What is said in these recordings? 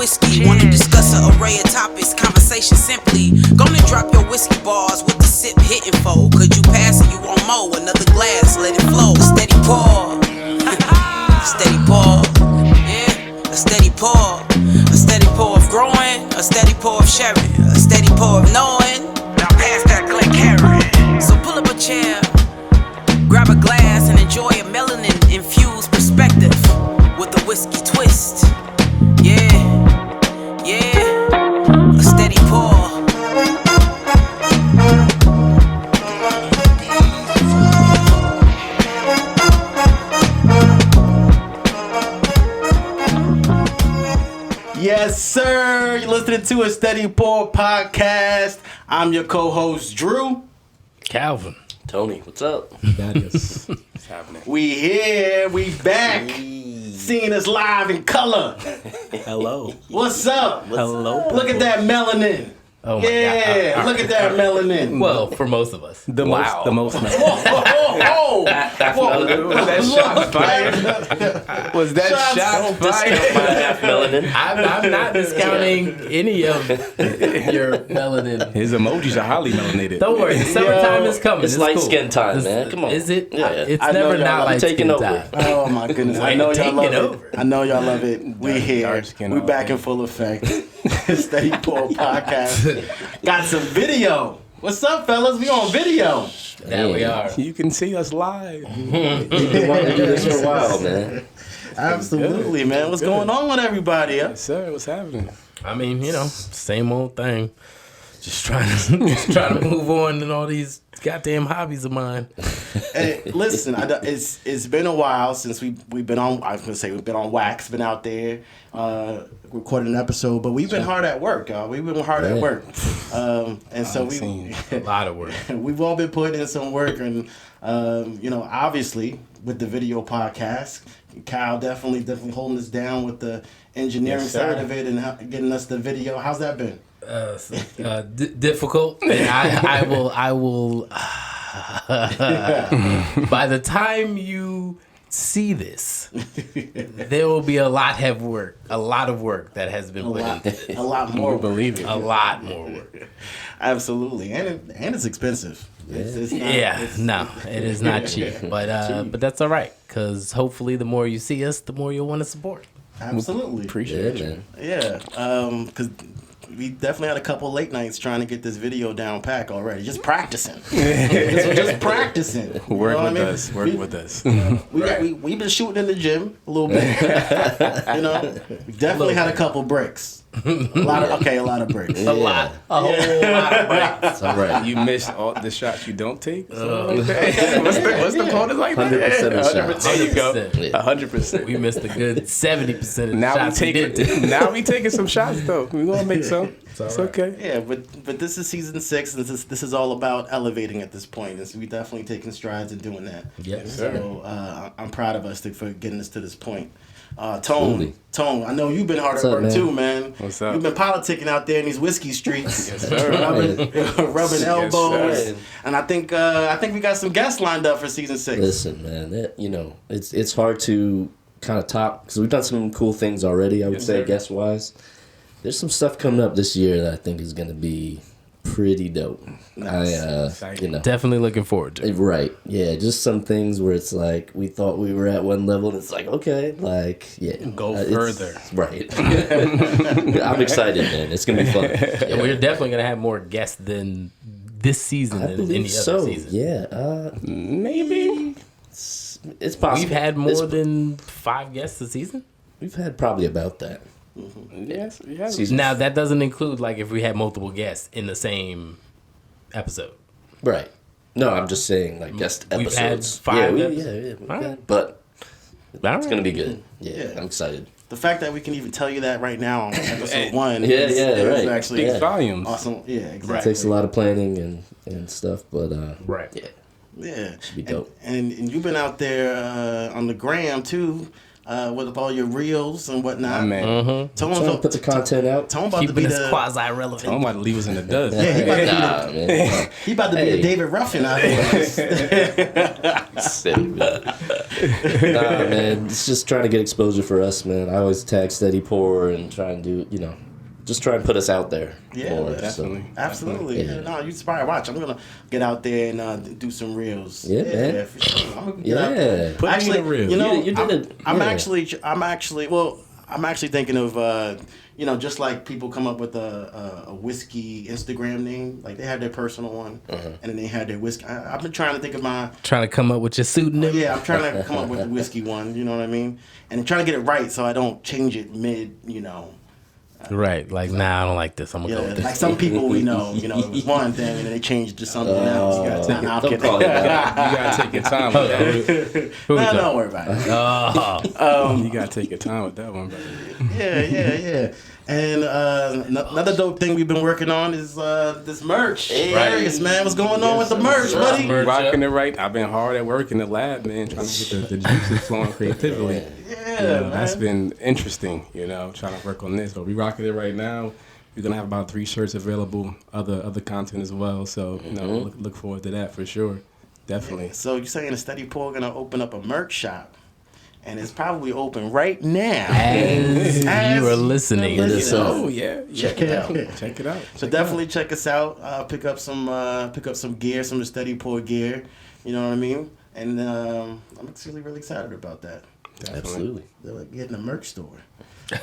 whiskey. Wanna discuss an array of topics, conversation simply. Gonna drop your whiskey bars with the sip hitting fold. Could you pass it? You want more? Another glass, let it flow. Steady pour. Steady pour. Yeah, a steady pour. A steady pour of growing, a steady pour of sharing, a steady pour of knowing. Now pass that Glen Carry. So pull up a chair, grab a glass, and enjoy a melanin-infused perspective with a whiskey twist. Yeah, yeah, a steady pour. Yes, sir. You're listening to a Steady Pour podcast. I'm your co-host, Drew. Calvin. Tony, what's up? What's happening? We here. We back. Seeing us live in color. Hello. What's up? Hello. Look at that melanin. Oh my Yeah, God. look at that melanin. Well, for most of us. The most. Whoa. Was that shot fired? Was that shot Discount my fired? half melanin. I'm not discounting any of your melanin. His emojis are highly melanated. Don't worry, summertime is coming. It's light cool. skin time, Is- man. Come on. Is it? Yeah. It's I know never y'all not love light taking skin over. time. Oh my goodness. I know y'all Taking love over. it. I know y'all love it. We here. dark skin We all back day. in full effect. Steady Pour podcast. Got some video. What's up, fellas? We on video. There we are. You can see us live. We've been wanting to do this for a while, man. Absolutely, man. What's going on with everybody? Huh? Yes, sir. What's happening? I mean, same old thing. Just trying to move on in all these goddamn hobbies of mine. Hey, listen, it's been a while since we've been on. I was gonna say we've been on Wax, been out there recording an episode, but we've been hard at work, y'all. We've been hard at work, and so we A lot of work. we've all been putting in some work, and obviously with the video podcast, Kyle definitely holding us down with the engineering Yes, sir. side of it and getting us the video. How's that been? Difficult, and I will. By the time you see this, there will be a lot of work that has been put into this. A lot more. Believe it. A lot more work. Absolutely, and it's expensive. It's not, It is not cheap, but that's all right, because hopefully the more you see us, the more you'll want to support. absolutely. Appreciate Yeah, you. man. Yeah, because we definitely had a couple late nights trying to get this video down pack already. Just practicing. just practicing. You Work know what with I mean? us. Work with us. We've been shooting in the gym a little bit. We definitely had a couple breaks. A lot of breaks. A lot, a whole lot of breaks. All right. You miss all the shots you don't take. What's the quote like that? 100% of shots. There you go. 100%. 100%. We missed a good 70% of the Now shots we did. now we taking some shots though. We gonna make some. It's okay. Yeah, but this is season 6, and this is all about elevating at this point. And so we definitely taking strides in doing that. Yes, So I'm proud of us for getting us to this point. Tone, I know you've been hard at What's up, work man? too, man. What's up? You've been politicking out there in these whiskey streets, Yes, sir. rubbing elbows, sir. and I think we got some guests lined up for season 6. Listen, man, it's hard to kind of top because we've done some cool things already. I would say, sir. guest wise, there's some stuff coming up this year that I think is going to be pretty dope. Nice. Exciting. Definitely looking forward to it. Right, yeah, just some things where it's like we thought we were at one level, and it's like okay, like yeah, Go it's- further. Right. I'm excited, man. It's gonna be fun. And we're definitely going to have more guests than this season I than believe any so. other season. Yeah, Maybe. it's possible. We've had more It's- than 5 guests this season. We've had probably about that. Yes. Yes. Season Now, that doesn't include like if we had multiple guests in the same episode. Right. No, I'm just saying like guest We've episodes. had 5 yeah, episodes. we've All had- right. but All it's right. gonna be good. Yeah, Yeah. I'm excited. The fact that we can even tell you that right now on episode 1 Yeah, is right. actually Speaks Yeah. volumes. awesome. Yeah, It exactly. takes a lot of planning and stuff, but Right. yeah. Yeah, be dope. And you've been out there on the gram too, with all your reels and whatnot. My man. Tone Trying to put the content out. Tone about to be Keeping us the quasi relevant. I'm about to leave us in the dust. yeah, he about to be Nah, the, man. he about to be a David Ruffin out here. Silly, man. Nah, man. It's just trying to get exposure for us, man. I always tag Steady Pour and try and do, just try and put us out there. Yeah, more, definitely. Absolutely. Yeah. Yeah, no, you inspire. Watch. I'm gonna get out there and do some reels. Yeah, man. for sure. I'm gonna get out there. Yeah. Put me in Actually, the reel. you know, You did it. I'm Yeah. actually thinking of just like people come up with a whiskey Instagram name, like they have their personal one, and then they have their whiskey. I've been trying to think of my. Trying to come up with your pseudonym. Yeah, I'm trying to come up with the whiskey one. You know what I mean? And trying to get it right so I don't change it mid. Right. Like, nah, I don't like this. I'm gonna go Yeah, with this. like some people we know, it was one thing and then they changed to something else. You gotta take Don't it. call it that. You gotta take your time with that. No, don't worry about it. You gotta take your time with that one, brother. Yeah. And another dope thing we've been working on is this merch. Darius, man, what's going on with the merch, buddy? Merch. Rocking it right. I've been hard at work in the lab, man, trying to get the juices flowing creatively. Yeah, That's man. been interesting, trying to work on this. But we rocking it right now. We're gonna have about 3 shirts available, other content as well. So look forward to that for sure. Definitely. So you're saying the Steady Pour gonna open up a merch shop, and it's probably open right now. As you are listening. you're is so. Oh yeah. Check it out. Check it out. So definitely check us out. Pick up some gear, some of the Steady Pour gear. You know what I mean? And I'm actually really excited about that. Absolutely. They're like getting a merch store.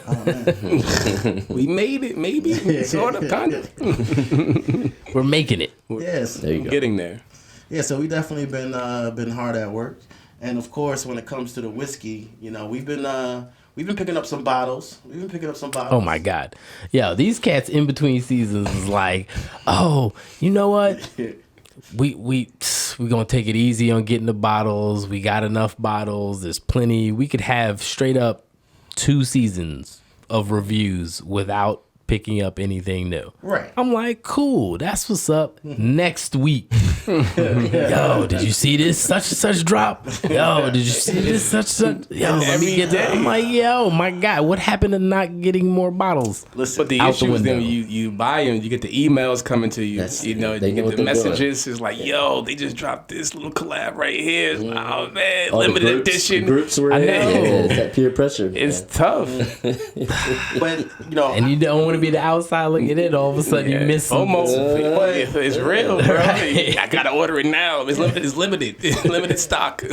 Oh man. We made it, maybe. Sort of, kind of. We're making it. Yes. There you go. Getting there. Yeah, so we definitely been hard at work, and of course, when it comes to the whiskey, we've been picking up some bottles. Oh my God. Yo, these cats in between seasons is like, oh, you know what? We gonna take it easy on getting the bottles. We got enough bottles. There's plenty. We could have straight up 2 seasons of reviews without picking up anything new. Right. I'm like, cool. That's what's up. Next week. Yo, did you see this such and such drop? Yo, did you see this such and such? Yo, let me get that. I'm like, yo, my God, what happened to not getting more bottles? Listen, But the Out the issue is then window. you buy them, you get the emails coming to you. That's- You know, they you know get what the they're doing. messages. It's like, yo, they just dropped this little collab right here. Oh man, All the limited groups, edition. Groups were I in. know. Yeah, it's that peer pressure. It's man. tough. but And you don't want to be the outside looking in. All of a sudden, you miss some. Almost. It's real, bro. Right. I gotta order it now. It's limited. It's limited stock.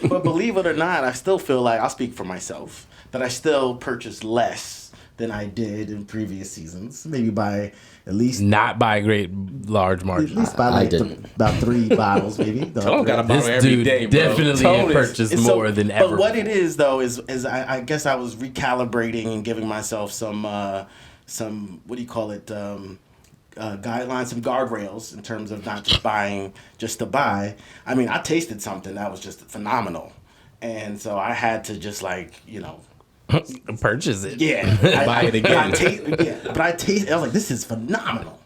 but believe it or not, I still feel like I'll speak for myself that I still purchase less than I did in previous seasons. Maybe by at least Not by a great large margin. by I like didn't. about 3 bottles, maybe. Tone got a bottle This every dude day, bro. definitely Tone is- purchased It's more than ever. But what it is though is I guess I was recalibrating and giving myself some what do you call it, guidelines, some guardrails in terms of not just buying just to buy. I mean, I tasted something that was just phenomenal, and so I had to just Purchase it. Buy it again. But I taste. I was like, this is phenomenal.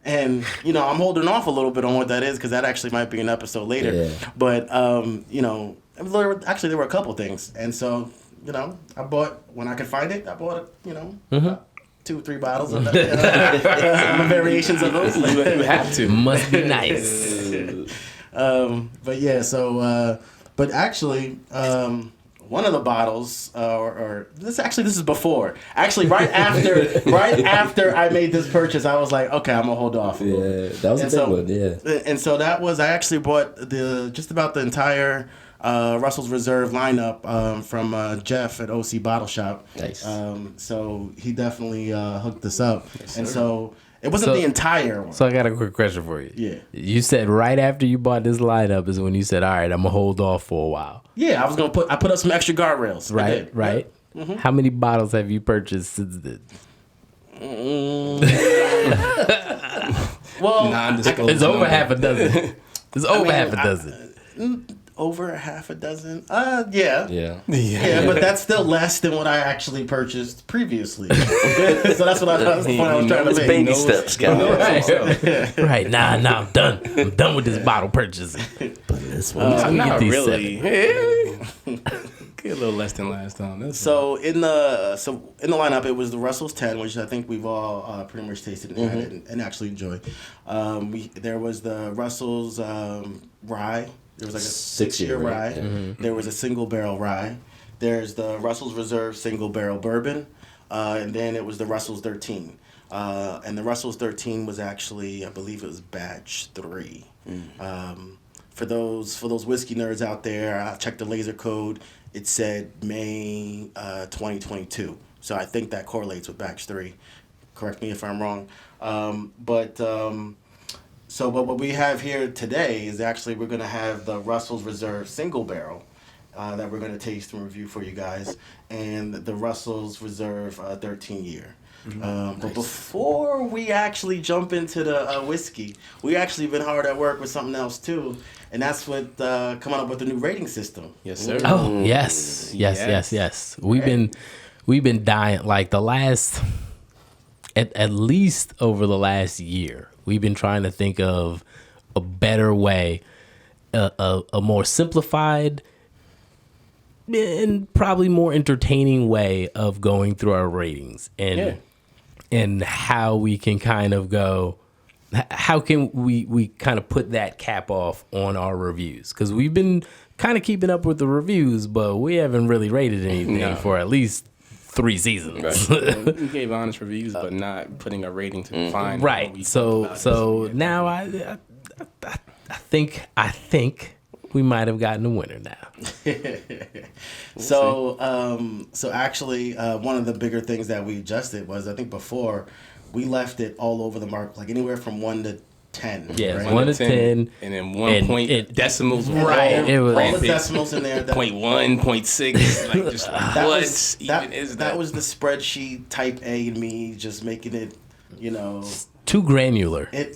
And I'm holding off a little bit on what that is because that actually might be an episode later. Yeah. But there were a couple things, and so I bought when I could find it. I bought it. 2 or 3 bottles of variations of those. You have to. Must be nice. But yeah, so but actually, one of the bottles, this is before. Actually, right after I made this purchase, I was like, okay, I'm gonna hold off. A little Yeah, bit. that was a And big so- one. Yeah. And so that was I actually bought just about the entire Russell's Reserve lineup from Jeff at OC Bottle Shop. Nice. So he definitely hooked us up, and so it wasn't the entire one. So I got a quick question for you. Yeah. You said right after you bought this lineup is when you said, all right, I'm going to hold off for a while. Yeah, I put up some extra guardrails. I Right? did. Right? How many bottles have you purchased since then? Well, Non-disclosed It's over number. half a dozen. It's over half a dozen. over a half a dozen. Yeah. Yeah. Yeah, but that's still less than what I actually purchased previously. So that's what that's the point I was trying to It's make. baby No, steps, Right. Right. Nah, I'm done. I'm done with this bottle purchasing. This one. Let me Not get these really. Okay, a little less than last time. That's So in the lineup, it was the Russell's 10, which I think we've all pretty much tasted and, had and actually enjoyed. There was the Russell's rye. There was like a 6-year rye. There was a single barrel rye. There's the Russell's Reserve single barrel bourbon, and then it was the Russell's 13. And the Russell's 13 was actually, I believe it was batch 3. For those whiskey nerds out there, I checked the laser code. It said May 2022. So I think that correlates with batch 3. Correct me if I'm wrong. But what we have here today is actually we're going to have the Russell's Reserve single barrel that we're going to taste and review for you guys, and the Russell's Reserve 13-year. But before we actually jump into the whiskey, we actually been hard at work with something else too, and that's what coming up with the new rating system. Yes, sir. Oh yes. We've been dying like the last at least over the last year. We've been trying to think of a better way, a more simplified and probably more entertaining way of going through our ratings and how we can kind of go. How can we kind of put that cap off on our reviews? Because we've been kind of keeping up with the reviews, but we haven't really rated anything for at least 3 seasons. Right. We gave honest reviews, but not putting a rating to define. Right. So now I think we might have gotten a winner now. So actually, one of the bigger things that we adjusted was, I think before, we left it all over the mark, like anywhere from 1 to 10. Yeah, right? 1 to 10. And then 1 point decimals. Right. It was all the decimals in there. 0.1, 0.6. Like, just like, That what was, even is that? That was the spreadsheet type A in me, just making it, too granular. And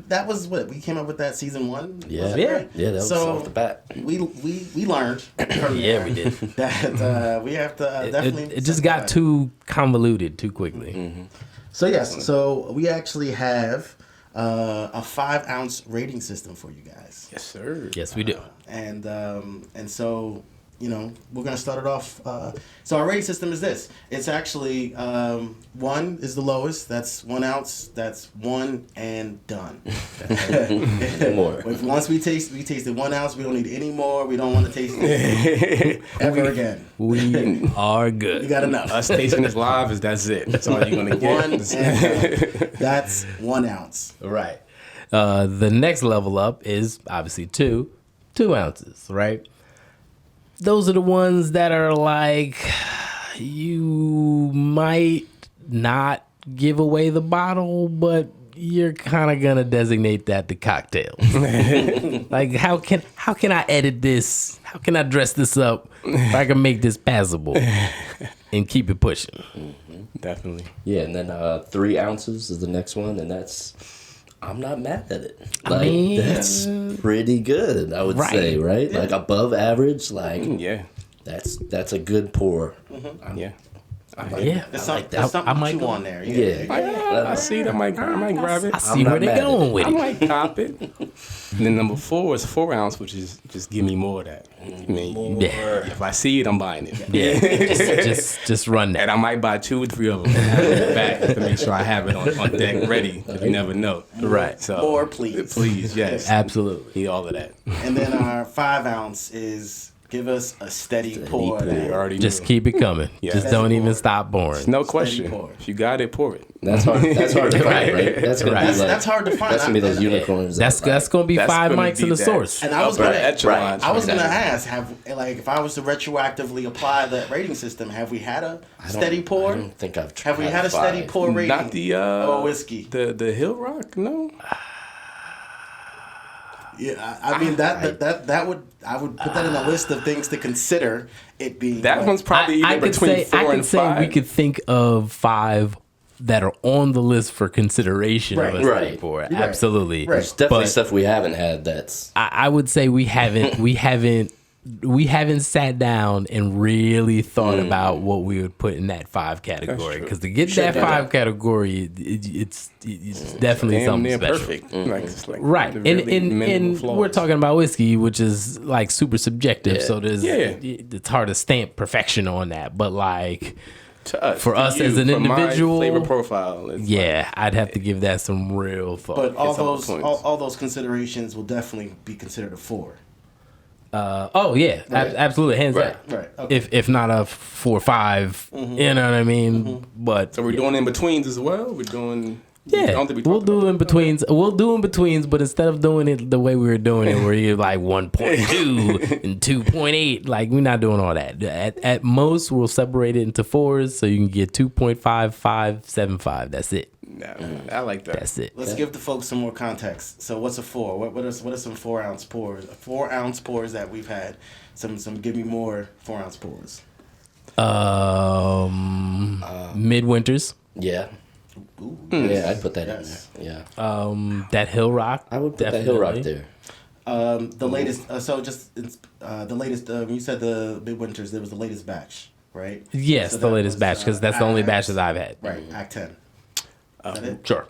that was what we came up with that season 1. Yeah. Was that Yeah. right? Yeah, that was off the bat. We learned. Yeah, we did. That we have to definitely. It just got too convoluted too quickly. Mm-hmm. So yes, so we actually have a 5-ounce rating system for you guys, Yes, sir. Yes, we do. and so we're gonna start it off. So our rating system is this. It's actually 1 is the lowest. That's 1 ounce. That's 1 and done. More. Once we tasted 1 ounce. We don't need any more. We don't want to taste it ever again. We are You good. got enough. Us tasting this live that's it. That's all you're gonna get. 1 and done. That's 1 ounce. Right. The next level up is obviously 2 ounces, right? Those are the ones that are like, you might not give away the bottle, but you're kind of gonna designate that the cocktail. Like, how can I edit this? How can I dress this up if I can make this passable and keep it pushing? Definitely. Yeah, and then 3 ounces is the next one, and I'm not mad at it. Like, mean, that's pretty good, I would right. say, right? Like above average, like Yeah. that's a good pour. Yeah. Yeah, There's like there's something I might to chew go- on there. Yeah. I see that. I might grab it. I see not where they're mad at going it. with I it. might cop it. And then number 4 is 4 ounce, which is just give me more of that. I mean, Yeah, if I see it, I'm buying it. yeah. just run that. And I might buy 2 or 3 of them and have it back to make sure I have it on deck ready. Because you never know. Right. So More, please. Please, yes. Absolutely. Need all of that. And then our 5 ounce is give us a steady pour. pour. You already Just knew. keep it coming. Yeah. Just don't even stop pouring. No question. pour. If you got it, pour it. That's hard. That's hard to find, right? That's gonna be like, That's hard to find. That's gonna be those unicorns. That's gonna be That's 5 gonna mics be in the that. source. And I was Upper gonna, echelon. I was gonna Exactly. ask, if I was to retroactively apply that rating system, have we had a steady pour? I don't think I've tried. Have we had a steady 5. pour rating? Not the or whiskey? The Hill Rock, no. Yeah, I mean that would I would put that in a list of things to consider. It being That like- one's probably either between 4 and 5. we could think of 5 that are on the list for consideration of a Right. steady Right. pour. Right. Absolutely. Right. There's definitely But stuff we haven't had. That's I would say we haven't we haven't sat down and really thought about what we would put in that 5 category. true. Because to get that 5 category, it's definitely Damn something near special. perfect. Like, it's like Right, the and really minimal and flaws. we're talking about whiskey, which is like super subjective. Yeah. So there's Yeah. it's hard to stamp perfection on that. But like, to us, for to us you, as an for my individual, flavor profile. It's yeah, I'd have to give that some real thought. But all It's all those points. all those considerations will definitely be considered a 4. Oh yeah, absolutely, hands Right. down. Right. Okay. If not a 4 or 5, you know what I mean. But So we're doing in betweens as well. We're doing. I yeah, don't think we we'll talked do about in betweens. We'll do in betweens, but instead of doing it the way we were doing it, where you're like 1.2 and 2.8, like we're not doing all that. At most, we'll separate it into 4s, so you can get 2.5, 5, 7, 5. That's it. Nah, I like that. That's it. Let's give the folks some more context. So what's a 4? What are some 4-ounce pours? 4-ounce pours that we've had. Some give me more 4-ounce pours. Midwinters, Yeah. Ooh, Yeah, I'd put that Yes. in there. Yeah. that Hill Rock. I would put that Hill Rock definitely. there. The latest. So just the latest. You said the midwinters. There was the latest batch, right? Yes, So the that latest was, batch because that's the only Act- batch that I've had. Right, Act 10. Is that it? Sure.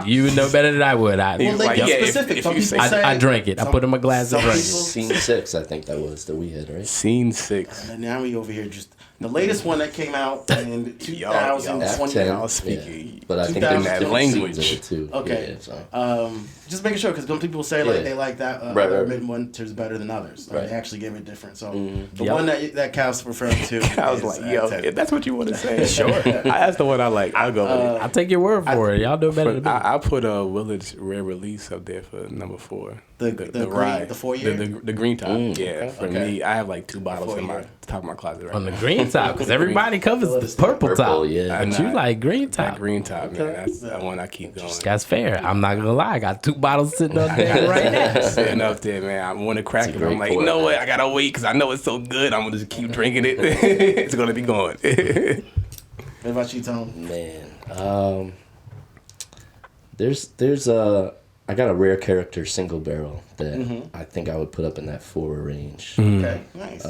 You would know better than I would. Well, Like, like, yeah, if- specific. if Some you people say- say I drank it. I put it in my glass and some drank it. people- Scene 6, I think that was that we had, right? Scene 6. And now we over here just the latest one that came out in Act 2020. 10. Y'all speaking. But I think there's 2000 different language. scenes in it too. Okay. Yeah, so. Just making sure because some people say like Yeah. they like that Right, other right. midwinters better than others. Like, Right. They actually give it different. So the Yep. one that Cal's referring to, I was is like, Act yo, 10. if that's what you want to say, sure. That's the one I like. I'll go with it. I'll take your word for it. Y'all know better than me. I put a Willard's rare release up there for number 4. The green- rye. the 4-year? the green top. Yeah, for Okay. me, I have like 2 bottles in 4-year. my top of my closet right On the now. green top, because everybody covers the purple top. Yeah. But you like green That top. green top, man. That's the one I keep going. That's fair. I'm not gonna lie. I got 2 bottles sitting up there right now. Sitting up there, man. I want to crack It's a it. great I'm like, pour, you know man. what? I gotta wait because I know it's so good. I'm gonna just keep drinking it. It's gonna be going. What about you, Tom? Man, there's I got a rare character single barrel that I think I would put up in that 4 range. Okay, nice.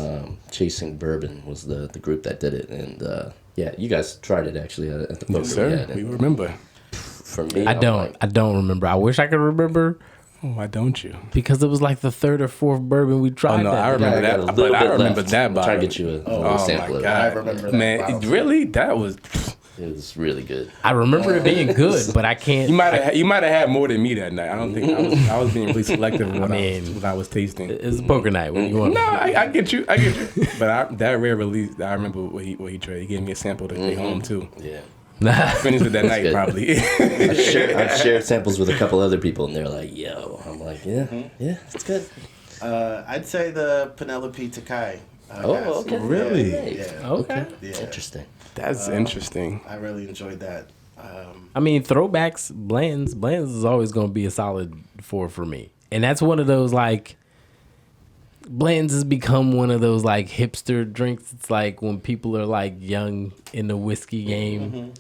Chasing Bourbon was the group that did it, and yeah, you guys tried it actually at the poker Yes, sir. we had, and We remember. for me, I I'm don't. like, I don't remember. I wish I could remember Why don't you? because it was like the 3rd or 4th bourbon we tried. Oh no, that I day. remember I got that. a But little I bit remember left. that I'm bottle. trying to get you a little Oh sample my of it. god, I remember that man! bottle. Really, that was. It was really good. I remember it being good, but I can't. You might have had more than me that night. I don't think I was being really selective in what mean, I was tasting. It's a poker night. When you want? No, I get you. But that rare release, I remember what he tried. He gave me a sample to take home too. Yeah, Finished it that night good. probably. I've shared samples with a couple other people, and they're like, "Yo," I'm like, "Yeah, yeah, it's good." I'd say the Penelope Takai. Oh, okay. Really? Yeah. Okay. Yeah. Interesting. That's interesting. I really enjoyed that. I mean, throwbacks, Bland's is always going to be a solid 4 for me, and that's one of those like. Bland's has become one of those like hipster drinks. It's like when people are like young in the whiskey game.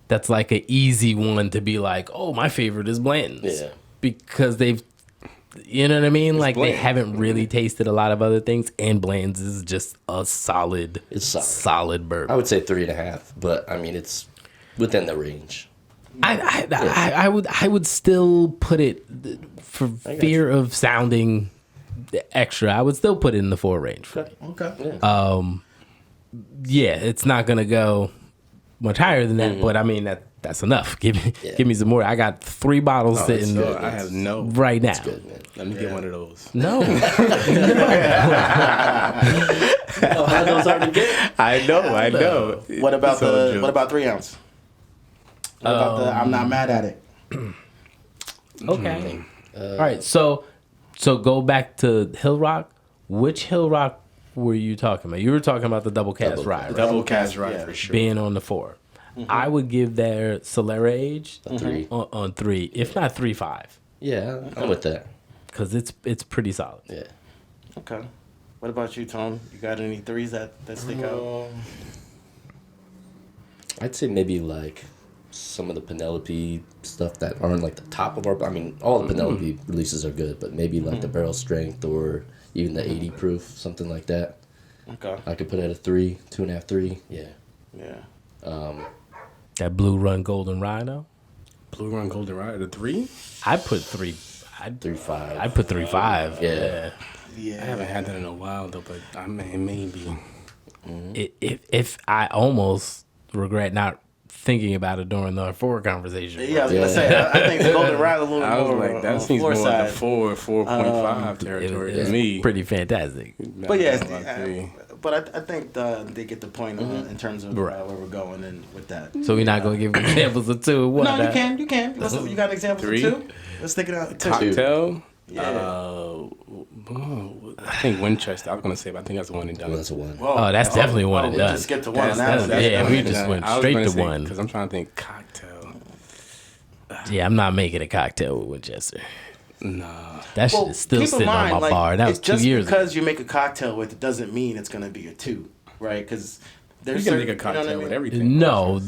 That's like an easy one to be like, oh, my favorite is Bland's. Yeah. Because they've, you know what I mean? Like they Bland's. haven't really tasted a lot of other things, and Bland's is just a solid, It's solid. solid bourbon. I would say 3.5, but I mean, it's within the range. I would still put it for fear of sounding extra. I would still put it in the 4 range. Okay. Yeah, it's not gonna go much higher than that, but I mean that's enough. Give me some more. I got 3 bottles sitting So I have no. right now. Good, man. Let me get one of those. No, Oh, how those already good? I know. What about So true. what about 3 ounce? What about the I'm not mad at it? okay. All right, so go back to Hill Rock. Which Hill Rock were you talking about? You were talking about the double cast rye, right? double cast right Yeah. for sure? Being on the 4. I would give their Solera age A 3. on 3, if not 3.5, Yeah, I'm with that. because it's pretty solid. Yeah. Okay. What about you, Tom? You got any 3s that stick out? I'd say maybe like some of the Penelope stuff that aren't like the top of our. I mean, all the Penelope releases are good, but maybe like the barrel strength or even the 80 proof, something like that. Okay. I could put it at a 3, 2.5, 3. Yeah. Yeah. That Blue Run Golden Rhino. Blue Run Golden Ride, the 3? I put 3. 3.5. I put 3.5. Yeah. Yeah. I haven't had that in a while though, but I mean maybe. If I almost regret not thinking about it during the 4 conversation. Yeah, I was gonna say. I think the Golden Ride a little I was more like, that on seems the more floor like side. a 4.5 territory It's to me. pretty fantastic. But yeah, About 3. but I think they get the point in terms of Right. where we're going and with that. So we're not gonna give examples of 2. What? No, you can. You can. You got examples 3? of 2? Let's think it out. 2. Cocktail. Yeah. I think Winchester. I was gonna say, but I think that's the one and done. Well, that's a 1. Whoa. Oh, that's definitely one and we done. just skipped to one on that one. yeah, we just went straight to 1. Because I'm trying to think cocktail. Yeah, I'm not making a cocktail with Winchester. Nah. That shit Well, is still keep in sitting mind, on my like, bar. That was it's 2 just years ago. because you make a cocktail with it doesn't mean it's gonna be a 2, right? Because You there's can make a certain- you know cocktail what I with mean? everything. No,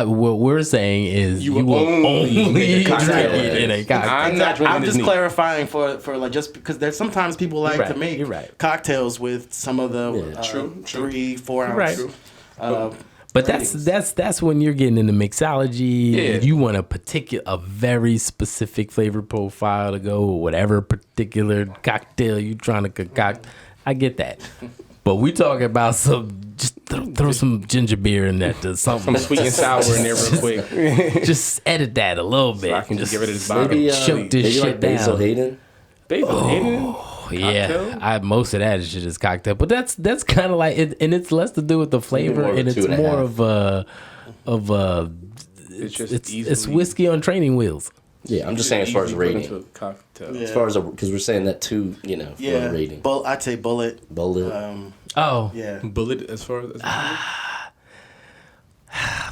what we're saying is You you will only only make a drink cocktail with it in a this. cocktail. I'm not drinking I'm this just neat. clarifying for like just because there's sometimes people like Right, to make you're right. cocktails with some of the Yeah. True. 3-4 ounce. Right. Uh, But ratings. that's when you're getting into mixology. Yeah. You want a very specific flavor profile to go with whatever particular cocktail you trying to concoct. I get that. But we talking about just throw some ginger beer in that to something. Some sweet and sour in there real quick. Just edit that a little bit. So I can just get rid of this bottle. Maybe, choke this maybe shit like Basil down. Hayden. Basil Hayden? Yeah, Cocktail? most of that shit is cocktail, but that's kind of like it, and it's less to do with the flavor, more of a and it's 2.5. more of a It's just it's easily. whiskey on training wheels. Yeah, I'm just saying as far as easily put rating. into a cocktail. Yeah. As far as because we're saying that too, for yeah, a rating. I'd say Bullet. Bullet. Oh, Yeah, Bullet as far as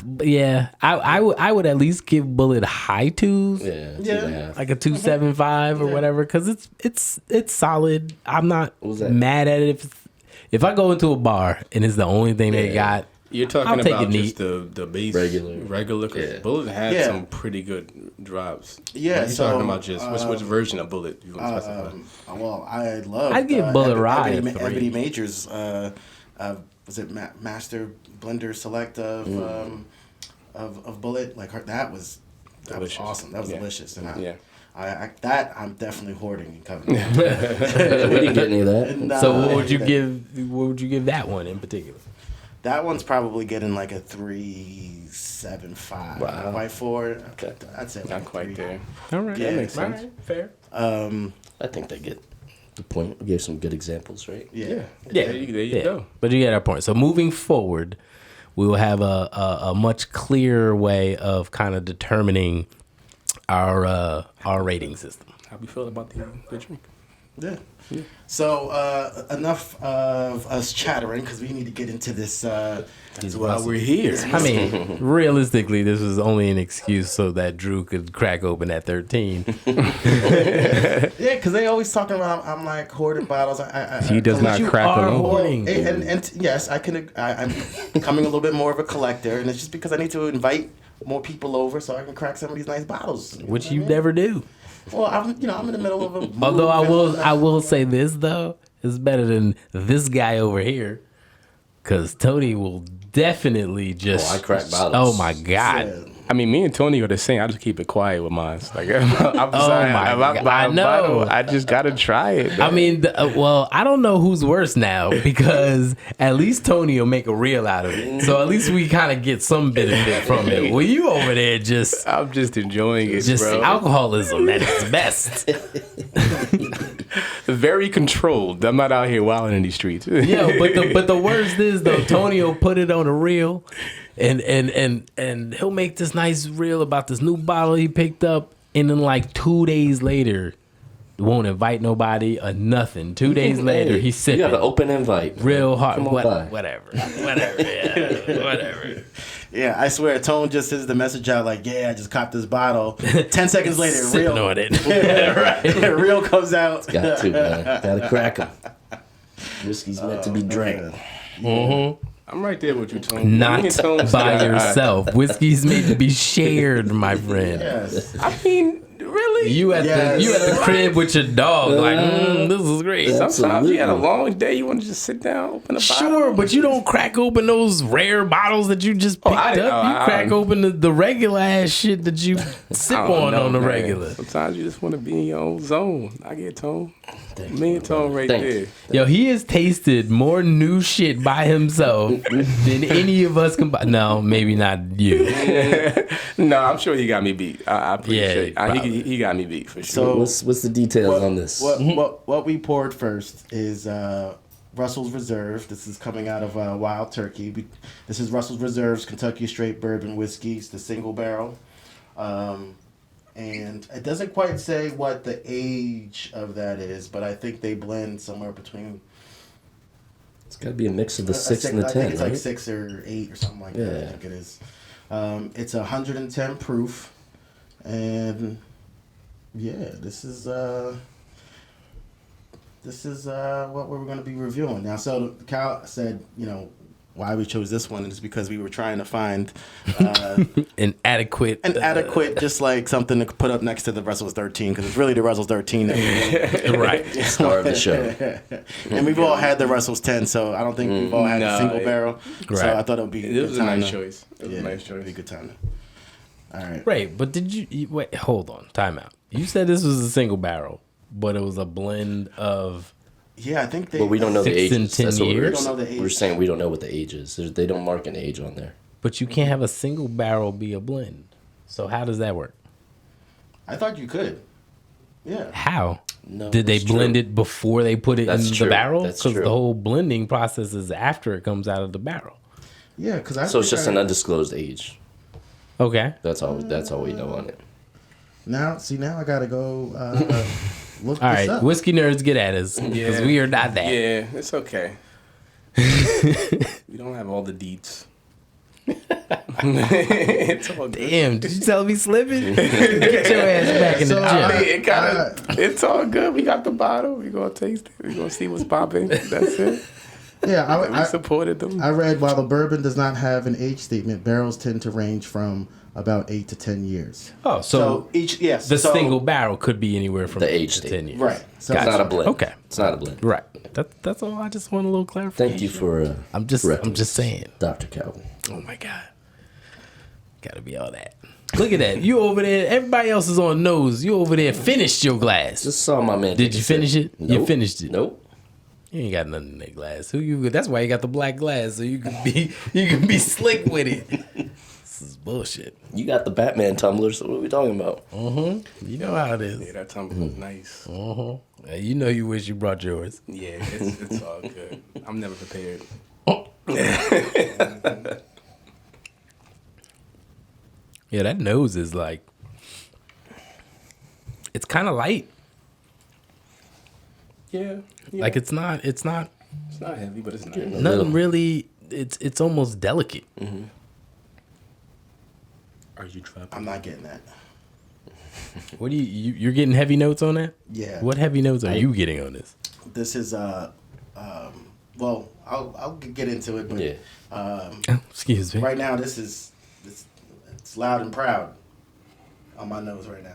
but yeah, I would at least give Bullet high 2s, yeah, Yeah. 2.5. like a 2.75 or whatever, because it's solid. I'm not was that? mad at it if I go into a bar and it's the only thing they got. you're I'll talking take about it just the base Regular. because Yeah. Bullet had Yeah. some pretty good drops. Yeah, What are you so, talking about just which version of Bullet you want to specify? well, I love. I'd give Bullet Rye a Ebony, 3. Ebony Majors. Was it Master Blender Select of Bullet? Like that was Delicious. awesome. That was Yeah. delicious, and Yeah. I'm definitely hoarding and covering. We didn't get any of that. And, So what would you give that one in particular? That one's probably getting like a 3.75. Wow. By 4. Okay. I'd say like Not a quite 3. there. All right, Yeah, That makes sense. fair. I think they get the point. We gave some good examples, right? Yeah. Yeah, There you go. But you get our point. So moving forward, we will have a much clearer way of kind of determining our rating system. How we feel about the drink? Yeah. So enough of us chattering because we need to get into this. That's why we're here. I mean, realistically, this was only an excuse so that Drew could crack open at 13. Yeah, because they always talking about I'm like hoarding bottles. He does not you crack are alone. hoarding. And yes, I'm becoming a little bit more of a collector, and it's just because I need to invite more people over so I can crack some of these nice bottles. Which you never do. Well, I'm in the middle of a. move, Although and I will say this though, it's better than this guy over here, because Tony will definitely just. Oh, I crack bottles. Oh my god. Yeah. I mean, me and Tony are the same. I just keep it quiet with mine. Like, I'm Oh sorry, my if I God, buy I a know. bottle, I just gotta try it. I mean, well, I don't know who's worse now because at least Tony will make a reel out of it. So at least we kind of get some benefit from it. Well, you over there just I'm just enjoying it, bro. alcoholism at its best. Very controlled. I'm not out here wilding in these streets. Yeah, but the worst is though, Tony will put it on a reel, and he'll make this nice reel about this new bottle he picked up, and then like 2 days later, won't invite nobody or nothing. 2 days later, he's You sipping got an open invite. real hard. Come on by. Whatever, yeah, whatever. Yeah, I swear, Tone just sends the message out like, "Yeah, I just copped this bottle." 10 seconds later, Sipping real on it. real comes out. Got to, man. Gotta crack them. Whiskey's meant to be drank. I'm right there with you, Tony. Me Not and Tony by say, yourself. Whiskey's made to be shared, my friend. Yes. I mean, really? You at Yes. the crib with your dog, like this is was great. Sometimes you had a Absolutely. long day. You want to just sit down, open a bottle. Sure, but you don't crack open those rare bottles that you just picked I up. didn't- You crack open the regular ass shit that you sip I don't know, on the man. regular. Sometimes you just want to be in your own zone. I get Tone. Me and Tone right Thank there. you. Yo, he has tasted more new shit by himself than any of us combined. No, maybe not you. No, I'm sure he got me beat. I appreciate Yeah, it. He got me beat for sure. So What's the details on this? what we poured first is Russell's Reserve. This is coming out of Wild Turkey. This is Russell's Reserve's Kentucky Straight Bourbon Whiskey. It's the single barrel. And it doesn't quite say what the age of that is, but I think they blend somewhere between It's got to be a mix of the a 6 and the I 10, think it's right? like 6 or 8 or something like that. I Yeah. think it is. It's 110 proof, and yeah, this is what we're going to be reviewing now. So Cal said, why we chose this one is because we were trying to find An adequate. just like something to put up next to the Russell's 13, because it's really the Russell's 13 that right. Star of the show. and we've all had the Russell's 10, so I don't think we've all had a No, single yeah. barrel. Right. So I thought it would be It was a nice choice. It was Yeah, a nice it'd be a choice. good time. All right. Right, but did wait? Hold on, time out. You said this was a single barrel, but it was a blend of. Yeah, I think they. But we don't know the 6 and ages. 10 That's what years? We don't know the age. we're saying. We don't know what the age is. They don't mark an age on there. But you can't have a single barrel be a blend. So how does that work? I thought you could. Yeah. How? No, Did they that's blend true. it before they put it That's in true. the barrel? That's Because true. the whole blending process is after it comes out of the barrel. Yeah, because I. So it's think just an undisclosed age. Okay. That's all we know on it. Now I gotta go look All this right, up. whiskey nerds, get at us because we are not that. Yeah, it's okay. We don't have all the deets. It's all good. Damn, did you tell me slipping? Get your ass back in the So, gym. I mean, it kinda, it's all good. We got the bottle. We gonna taste it. We gonna see what's popping. That's it. Yeah, We supported them. I read while the bourbon does not have an age statement, barrels tend to range from about 8 to 10 years. Oh, so each the single barrel could be anywhere from The 8 age to state. 10 years. Right. So It's Gotcha. not a blend. Okay. It's not a blend. Right. That's all. I just want a little clarification. Thank you for. I'm just saying. Dr. Calvin. Oh my god. Gotta be all that. Look at that. You over there. Everybody else is on nose. You over there finished your glass. Just saw my man. Did take you a sip. finish it? You Nope. finished it. Nope. You ain't got nothing in that glass. That's why you got the black glass, so you can be slick with it. This is bullshit. You got the Batman tumbler, so what are we talking about? You know how it Yeah, is. that tumbler was nice. You know you wish you brought yours. Yeah, it's all good. I'm never prepared. Yeah, that nose is like, it's kind of light. Yeah, Like it's not it's not heavy, but it's nice. nothing really. It's almost delicate. Are you dropping? I'm not getting that. What do you're getting heavy notes on that? Yeah. What heavy notes are you getting on this? This is well, I'll get into it, but Yeah. Excuse me. right now it's loud and proud on my nose right now.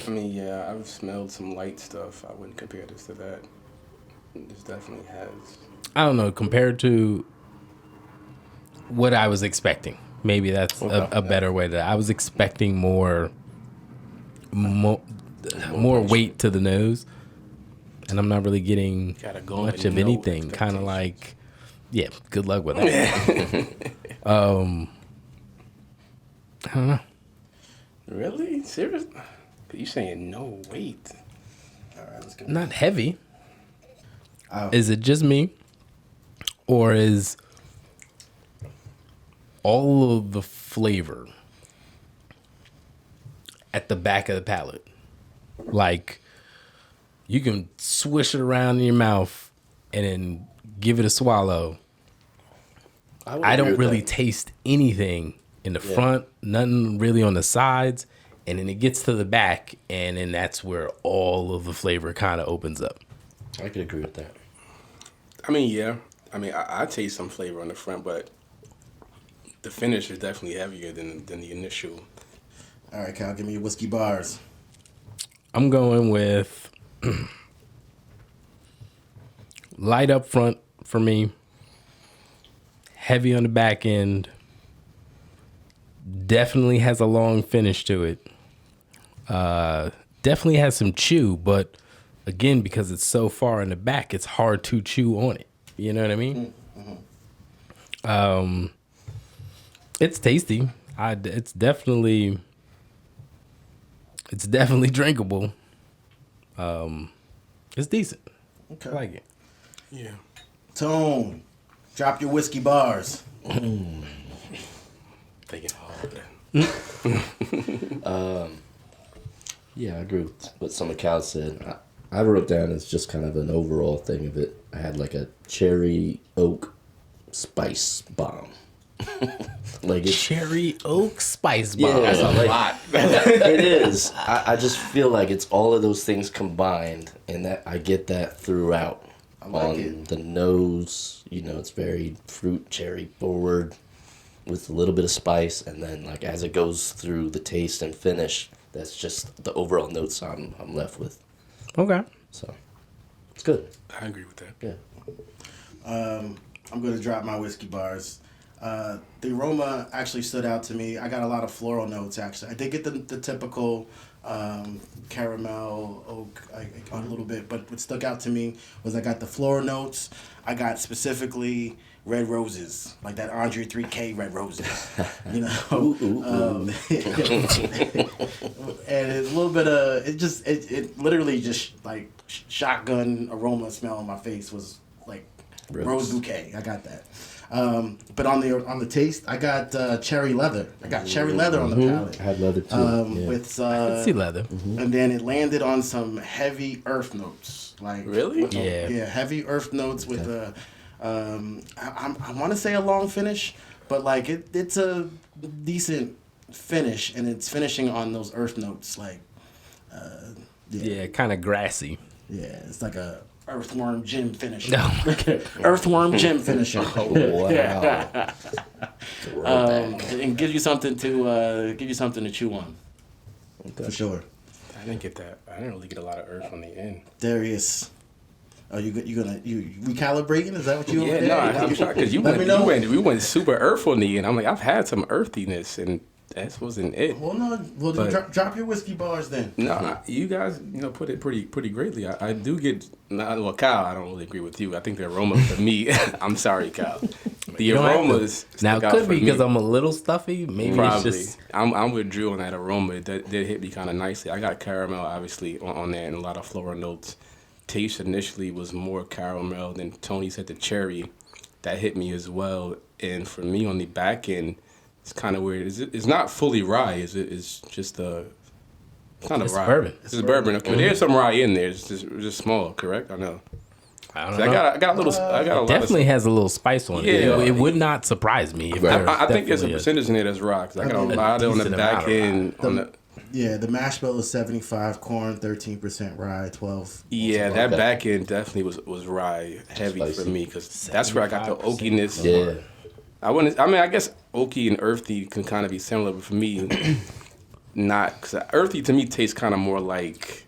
I mean, yeah, I've smelled some light stuff. I wouldn't compare this to that. This definitely has. I don't know, compared to what I was expecting. Maybe that's a better way to. I was expecting more weight to the nose, and I'm not really getting Gotta go much in of no anything. Kind of like, yeah, good luck with that. I don't know. Really? Serious? You saying no weight? All right, let's go. Not heavy. Is it just me, or is all of the flavor at the back of the palate? Like, you can swish it around in your mouth and then give it a swallow. I don't really taste anything in the front, nothing really on the sides, and then it gets to the back, and then that's where all of the flavor kind of opens up. I could agree with that. I mean, yeah. I mean, I taste some flavor on the front, but the finish is definitely heavier than the initial. All right, Cal, give me your whiskey bars. I'm going with light up front for me, heavy on the back end. Definitely has a long finish to it. Definitely has some chew, but again, because it's so far in the back, it's hard to chew on it. You know what I mean? It's tasty. It's definitely drinkable. It's decent. Okay. I like it. Yeah. Tone, drop your whiskey bars. Thinking hard. Yeah, I agree with what some of Cal said. I wrote down as just kind of an overall thing of it. I had like a cherry oak spice bomb. Like it's Cherry oak spice bomb. yeah, That's a like, lot. it is. I just feel like it's all of those things combined, and that I get that throughout. like On it. the nose, it's very fruit cherry forward with a little bit of spice, and then like as it goes through the taste and finish, that's just the overall notes I'm left with. Okay. So it's good. I agree with that. Yeah. I'm going to drop my whiskey bars. The aroma actually stood out to me. I got a lot of floral notes, actually. I did get the typical caramel, oak, a little bit, but what stuck out to me was I got the floral notes. I got specifically red roses, like that Andre 3K red roses, and it's a little bit of, it literally just like shotgun aroma smell on my face was like rose bouquet. I got that. But on the taste, I got cherry leather. I got cherry leather on the palate. I had leather too. With See leather. and then it landed on some heavy earth notes. Like Really? Yeah. heavy earth notes with I want to say a long finish, but like it's a decent finish, and it's finishing on those earth notes. Like Yeah, kind of grassy. yeah, it's like a earthworm gym finisher. No. Earthworm gym finisher. Wow. And give you something to chew on. For sure. I didn't get that. I didn't really get a lot of earth on the end. Darius. Are you recalibrating? Is that what you? Yeah, over no, there? I'm trying because Let me know. we went super earth on the end. I'm like, I've had some earthiness, and that wasn't it. Well, no. Well, then But- drop your whiskey bars then. No, you guys, put it pretty greatly. I do get, well, Kyle, I don't really agree with you. I think the aroma for me, I'm sorry, Kyle. The You don't have to- aromas Now stick it out could for be because me. I'm a little stuffy. Maybe Probably. it's just I'm with Drew on that aroma. That did hit me kind of nicely. I got caramel, obviously, on there, and a lot of floral notes. Taste initially was more caramel than Tony said the cherry. That hit me as well. And for me, on the back end, it's kind of weird. It's not fully rye. It's just a kind of It's rye. bourbon. It's bourbon. Okay, there's some rye in there. It's just small, correct? I know. I I don't know. got a little. I got a lot Definitely of. has a little spice on it. Yeah. It would not surprise me. If there I think there's a definitely percentage in there that's rye. 'Cause I got a mean, lot on the decent back amount of end. On the, Yeah, the mash bill is 75 corn, 13% rye, 12. yeah, that Okay. back end definitely was rye heavy for Spicy. me because that's where I got the 75%. oakiness. Yeah. I guess oaky and earthy can kind of be similar, but for me, not. Because earthy to me tastes kind of more like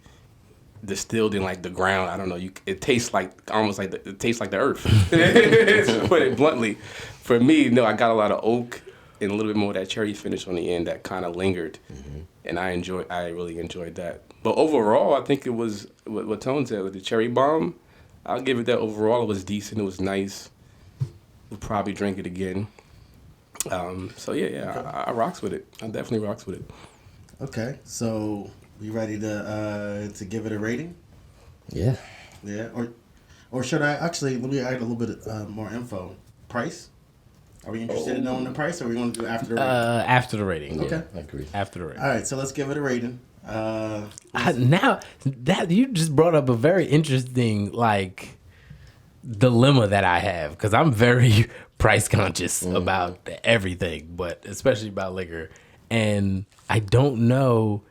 distilled in like the ground. I don't know. It tastes like almost like it tastes like the earth. To put it bluntly, for me, no, I got a lot of oak and a little bit more of that cherry finish on the end that kind of lingered, and I really enjoyed that. But overall, I think it was what Tone said with the cherry bomb. I'll give it that. Overall, it was decent. It was nice. We'll probably drink it again. So I rocks with it. I definitely rocks with it. Okay, so we ready to give it a rating? Yeah. Yeah, or should I actually let me add a little bit more info? Price? Are we interested in knowing the price, or are we going to do after the rating? after the rating. Okay. I agree. After the rating. All right, so let's give it a rating. Now that you just brought up a very interesting dilemma that I have, because I'm very price conscious about everything, but especially about liquor, and I don't know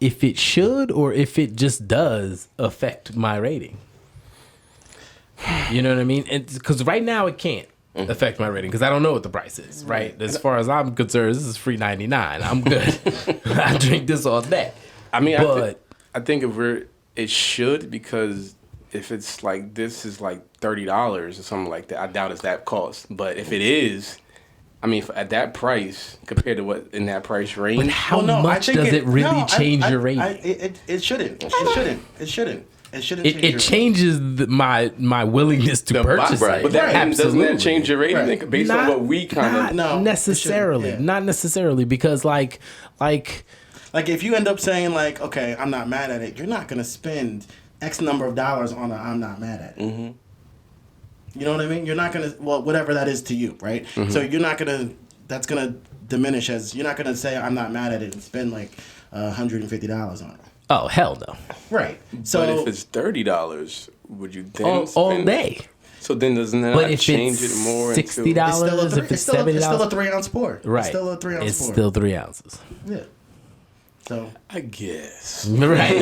if it should or if it just does affect my rating. You know what I mean? Because right now it can't affect my rating because I don't know what the price is. Right? As far as I'm concerned, this is free $99. I'm good. I drink this all day. I mean, But I think it should, because if it's like this is like $30 or something like that, I doubt it's that cost. But if it is, I mean, at that price compared to what in that price range, But how Well, no, I much think does it really no, change I- your I- rating? It shouldn't. It shouldn't. It shouldn't. It shouldn't. change It your changes my willingness to purchase right. it. but that doesn't Absolutely. that change your rating Right. based on what we kind not of? No, it necessarily, shouldn't, yeah. not necessarily, because like Like if you end up saying like, okay, I'm not mad at it, you're not gonna spend X number of dollars on a I'm not mad at it. Mm-hmm. You know what I mean? You're not gonna whatever that is to you, right? Mm-hmm. So you're not gonna that's gonna diminish as you're not gonna say I'm not mad at it and spend like $150 on it. oh hell no, Right. So But if it's $30, would you then all spend day. So then doesn't that But if change it's it more? it's $60, still a if it's still a $70, 3-ounce pour. right? It's still a 3-ounce It's pour. still 3 ounces. Yeah. So I guess. Right,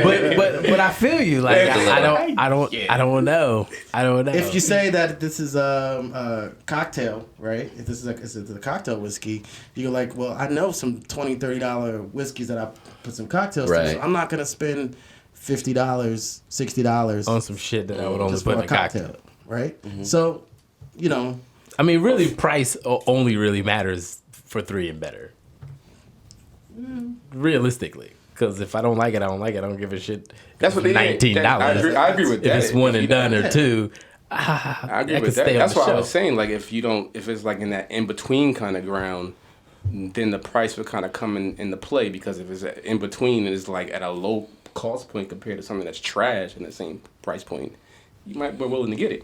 but I feel you. Like I don't know. I don't know. if you say that this is a cocktail, right? If this is a cocktail whiskey, you're like, well, I know some $20, $30 whiskeys that I put some cocktails Right. to, so I'm not gonna spend $50, $60 on some shit that I would only just put for in a a cocktail. cocktail, right? So, you know, I mean, really, price only really matters for 3 and better. Realistically, because if I don't like it, I don't like it. I don't give a shit. That's what they $19. I agree with that. If it's one and done or Yeah. two, I agree can with that. stay on That's the why I shelf. was saying, like, if it's like in that in between kind of ground, then the price would kind of come into play, because if it's in between and it's like at a low cost point compared to something that's trash in the same price point, you might be willing to get it.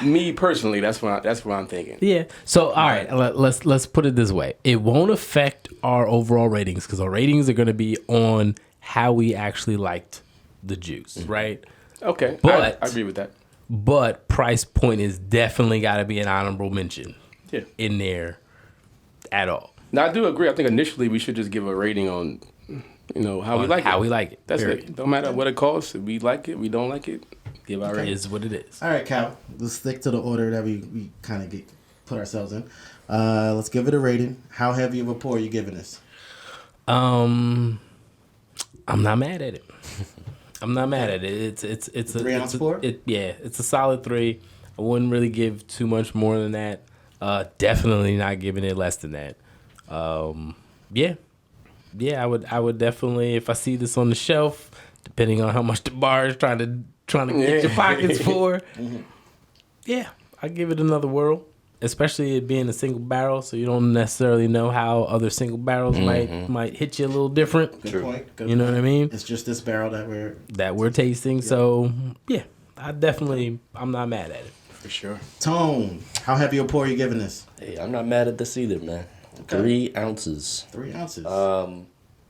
Me personally, that's what I'm thinking. yeah. So all right, let's put it this way: it won't affect our overall ratings, because our ratings are going to be on how we actually liked the juice, right? Okay, But- I agree with that. But price point is definitely got to be an honorable mention Yeah. in there at all. Now I do agree. I think initially we should just give a rating on, how we On like it. how we like it, That's period. it. Don't matter what it costs. If we like it, we don't like it. Give our It rating. is what it is. all right, Cal, let's stick to the order that we kind of put ourselves in. Let's give it a rating. How heavy of a pour are you giving this? I'm not mad at it. I'm not mad at it. It's a 3-ounce pour? It's a solid 3. I wouldn't really give too much more than that. Definitely not giving it less than that. Yeah, I would definitely, if I see this on the shelf, depending on how much the bar is trying to get your pockets for. Yeah, I give it another whirl, especially it being a single barrel, so you don't necessarily know how other single barrels might hit you a little different. Good point. Good You know what I mean? It's just this barrel that we're Tasting. So yeah, I'm not mad at it. For sure. Tone. How heavy a pour are you giving this? Hey, I'm not mad at this either, man. 3 ounces. 3 ounces.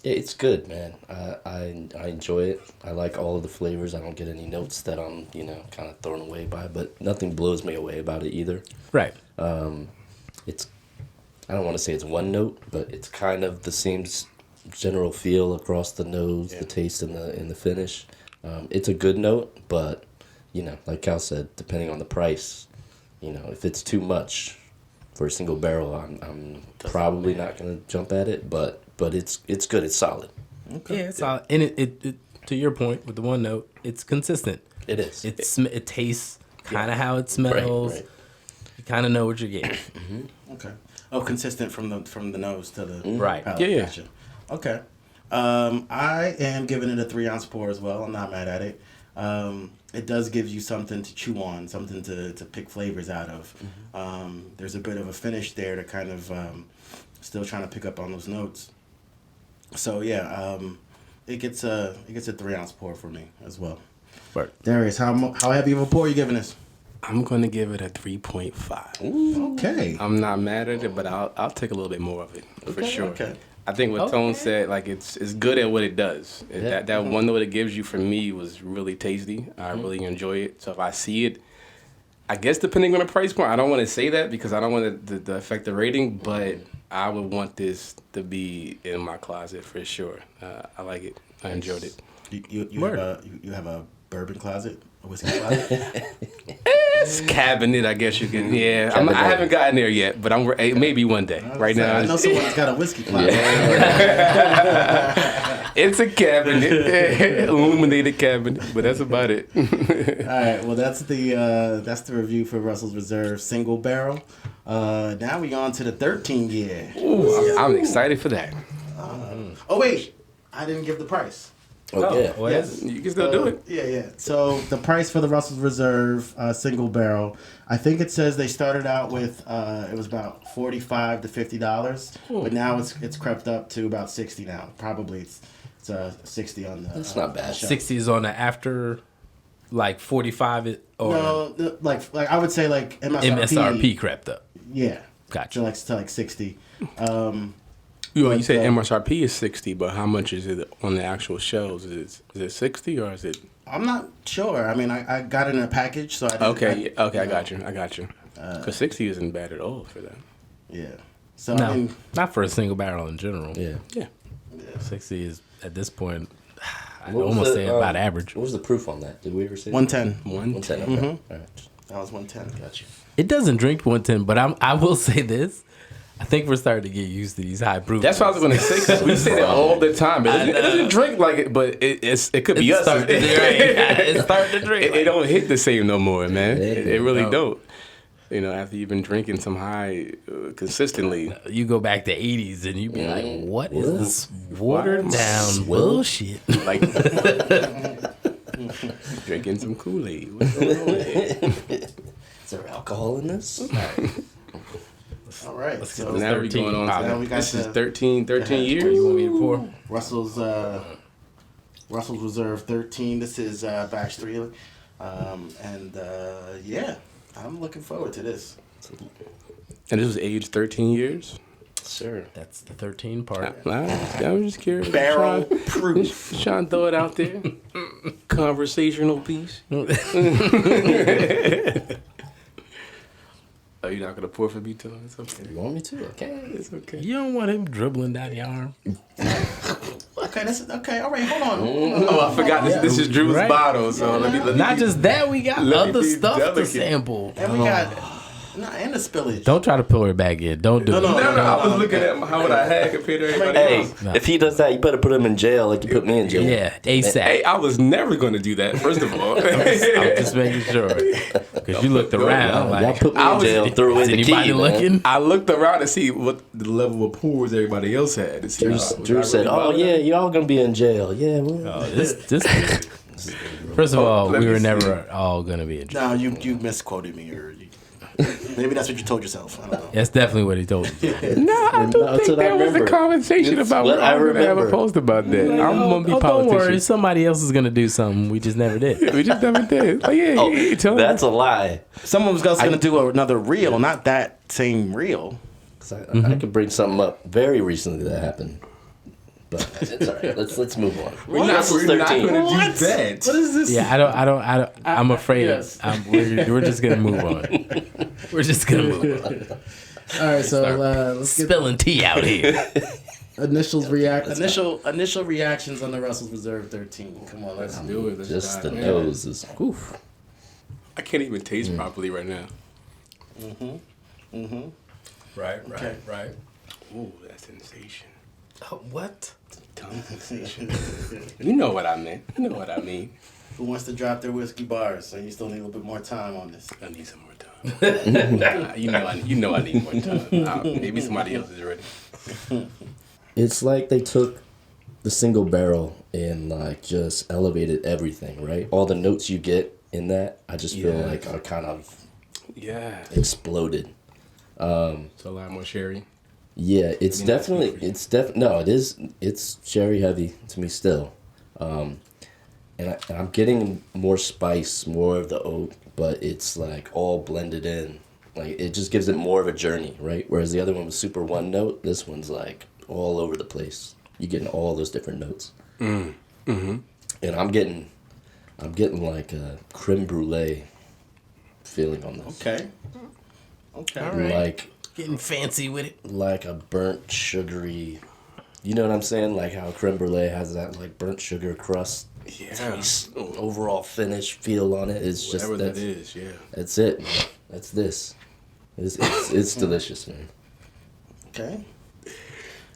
It's good, man. I enjoy it. I like all of the flavors. I don't get any notes that I'm, kind of thrown away by, but nothing blows me away about it either. Right. It's, I don't want to say it's one note, but it's kind of the same general feel across the nose, the taste, and the finish. It's a good note, but like Cal said, depending on the price, if it's too much for a single barrel, I'm probably not gonna jump at it. But it's good. It's solid. Yeah, it's solid. And it to your point with the one note, it's consistent. It is. It tastes kind of how it smells. Right. You kind of know what you're getting. Okay. Oh, consistent from the nose to the Right. palate. Yeah. Gotcha. Okay. I am giving it a 3-ounce pour as well. I'm not mad at it. It does give you something to chew on, something to pick flavors out of. There's a bit of a finish there to kind of still trying to pick up on those notes. So yeah, it gets a 3-ounce pour for me as well. Right. Darius, how heavy of a pour are you giving us? I'm gonna give it a 3.5. Okay. I'm not mad at it, but I'll take a little bit more of it for sure. Okay. I think what Tone said, like it's good at what it does. That one note it gives you for me was really tasty. I really enjoy it. So if I see it, I guess depending on the price point, I don't want to say that because I don't want it to affect the rating, but I would want this to be in my closet for sure. I like it. I enjoyed it. You have a bourbon closet, a whiskey closet. It's cabinet, I guess you can. Yeah, I haven't gotten there yet, but maybe one day. Right now, I know someone that's got a whiskey closet. It's a cabinet, illuminated cabinet, but that's about it. All right, well that's the review for Russell's Reserve single barrel. Now we on to the 13 year. Ooh, I'm excited for that. Oh wait, I didn't give the price. Oh, yeah. What Yes. is- You can still do it. Yeah. So the price for the Russell's Reserve single barrel, I think it says they started out with it was about $45 to $50, but now it's crept up to about 60 now. Probably it's 60 on the. That's not bad. 60 is on the after, like 45 or No, like I would say like MSRP crept up. Yeah. Gotcha. To like 60. You say MSRP is 60, but how much is it on the actual shelves? Is it 60 or is it? I'm not sure. I mean, I got it in a package, so I didn't, Okay, I got you. Because 60 isn't bad at all for that. Yeah. So No, I mean, not for a single barrel in general. Yeah. Yeah. 60 is at this point, I What was almost the, say about average. What was the proof on that? Did we ever see 110. 110. Okay. All right. That was 110. Gotcha. It doesn't drink 110, but I will say this. I think we're starting to get used to these high proof. That's what I was going to say. 'Cause we say that all the time. But it doesn't drink like it, but it could be us. It's starting to drink. It don't hit the same no more, man. It It really don't. don't. You know, after you've been drinking some high consistently. You go back to 80s and you be like, what is this watered down bullshit? Like drinking some Kool-Aid. What's going on there? Is there alcohol in this? All right. So Now we're going on Now to we got this is the- 13 years. You want me to pour? Russell's Reserve 13. This is batch 3. Yeah, I'm looking forward to this. And this was age 13 years? Sure. That's the 13 part. I was just curious. Barrel Trying- proof. Just trying to throw it out there. Conversational piece. Oh, you're not going to pour for me, too? It's okay. You want me to? Okay. It's okay. You don't want him dribbling down your arm. Okay, okay. All right, hold on. Oh, I forgot. This is Drew's Right. bottle, so let me Not just that, we got Let me other be stuff to delicate. sample. And we got and the spillage. Don't try to pull her back in. Don't do it. No, I was looking at how what I had compared to everybody Hey, else. if he does that, you better put him in jail like you put me in jail. Yeah, ASAP. Hey, I was never going to do that, first of all. I'm just making sure. Because you looked around Y'all like, put me I in was- jail, threw away is the anybody key, man. looking? I looked around to see what the level of pours everybody else had. To see Drew said, "Oh yeah, y'all gonna be in jail." Yeah, well, this. First of all, let we me were see. never all going to be in jail. No, you misquoted me, or maybe that's what you told yourself. I don't know. That's definitely what he told you. No, I don't That's think what I there was a remember. conversation It's about what what I I was going to have a remember. post about that. I'm going to be Don't worry, politician. somebody else is going to do something. We just never did. We just never did. Like, yeah, yeah, tell me. that's a lie. Someone was gonna do another reel, not that same reel. 'Cause I could bring something up very recently that happened, but it's all right. Let's move on. We're not going to What? do that. What is this? Yeah, I don't. I'm afraid. Yes. We're just gonna move on. We're just gonna move on. All right, so let's get Spilling tea out here. initial reactions on the Russell's Reserve 13. Come on, let's Do it. Let's Just the dive in. nose is. Oof. I can't even taste properly right now. Right. Okay. Right. Ooh, that sensation. What? Tongue sensation. You know what I meant. You know what I mean. Who wants to drop their whiskey bars? So you still need a little bit more time on this. I need some more time. Nah, you know I need more time. Maybe somebody else is ready. It's like they took the single barrel and like just elevated everything, right? All the notes you get in that, I just feel Yeah. like are kind of Yeah. exploded. It's a lot more sherry. Yeah, it's Maybe not definitely speakers. no, it is. It's sherry heavy to me still, and I'm getting more spice, more of the oak, but it's like all blended in. Like it just gives it more of a journey, right? Whereas the other one was super one note. This one's like all over the place. You're getting all those different notes, and I'm getting like a creme brulee feeling on this. Okay. Okay. All right. Like Getting fancy with it. like a burnt sugary, you know what I'm saying? Like how creme brulee has that like burnt sugar crust, Yeah. taste, overall finish, feel on it. It's just Whatever that that's, is, yeah. that's it. Man. That's this. It's delicious, man. Okay.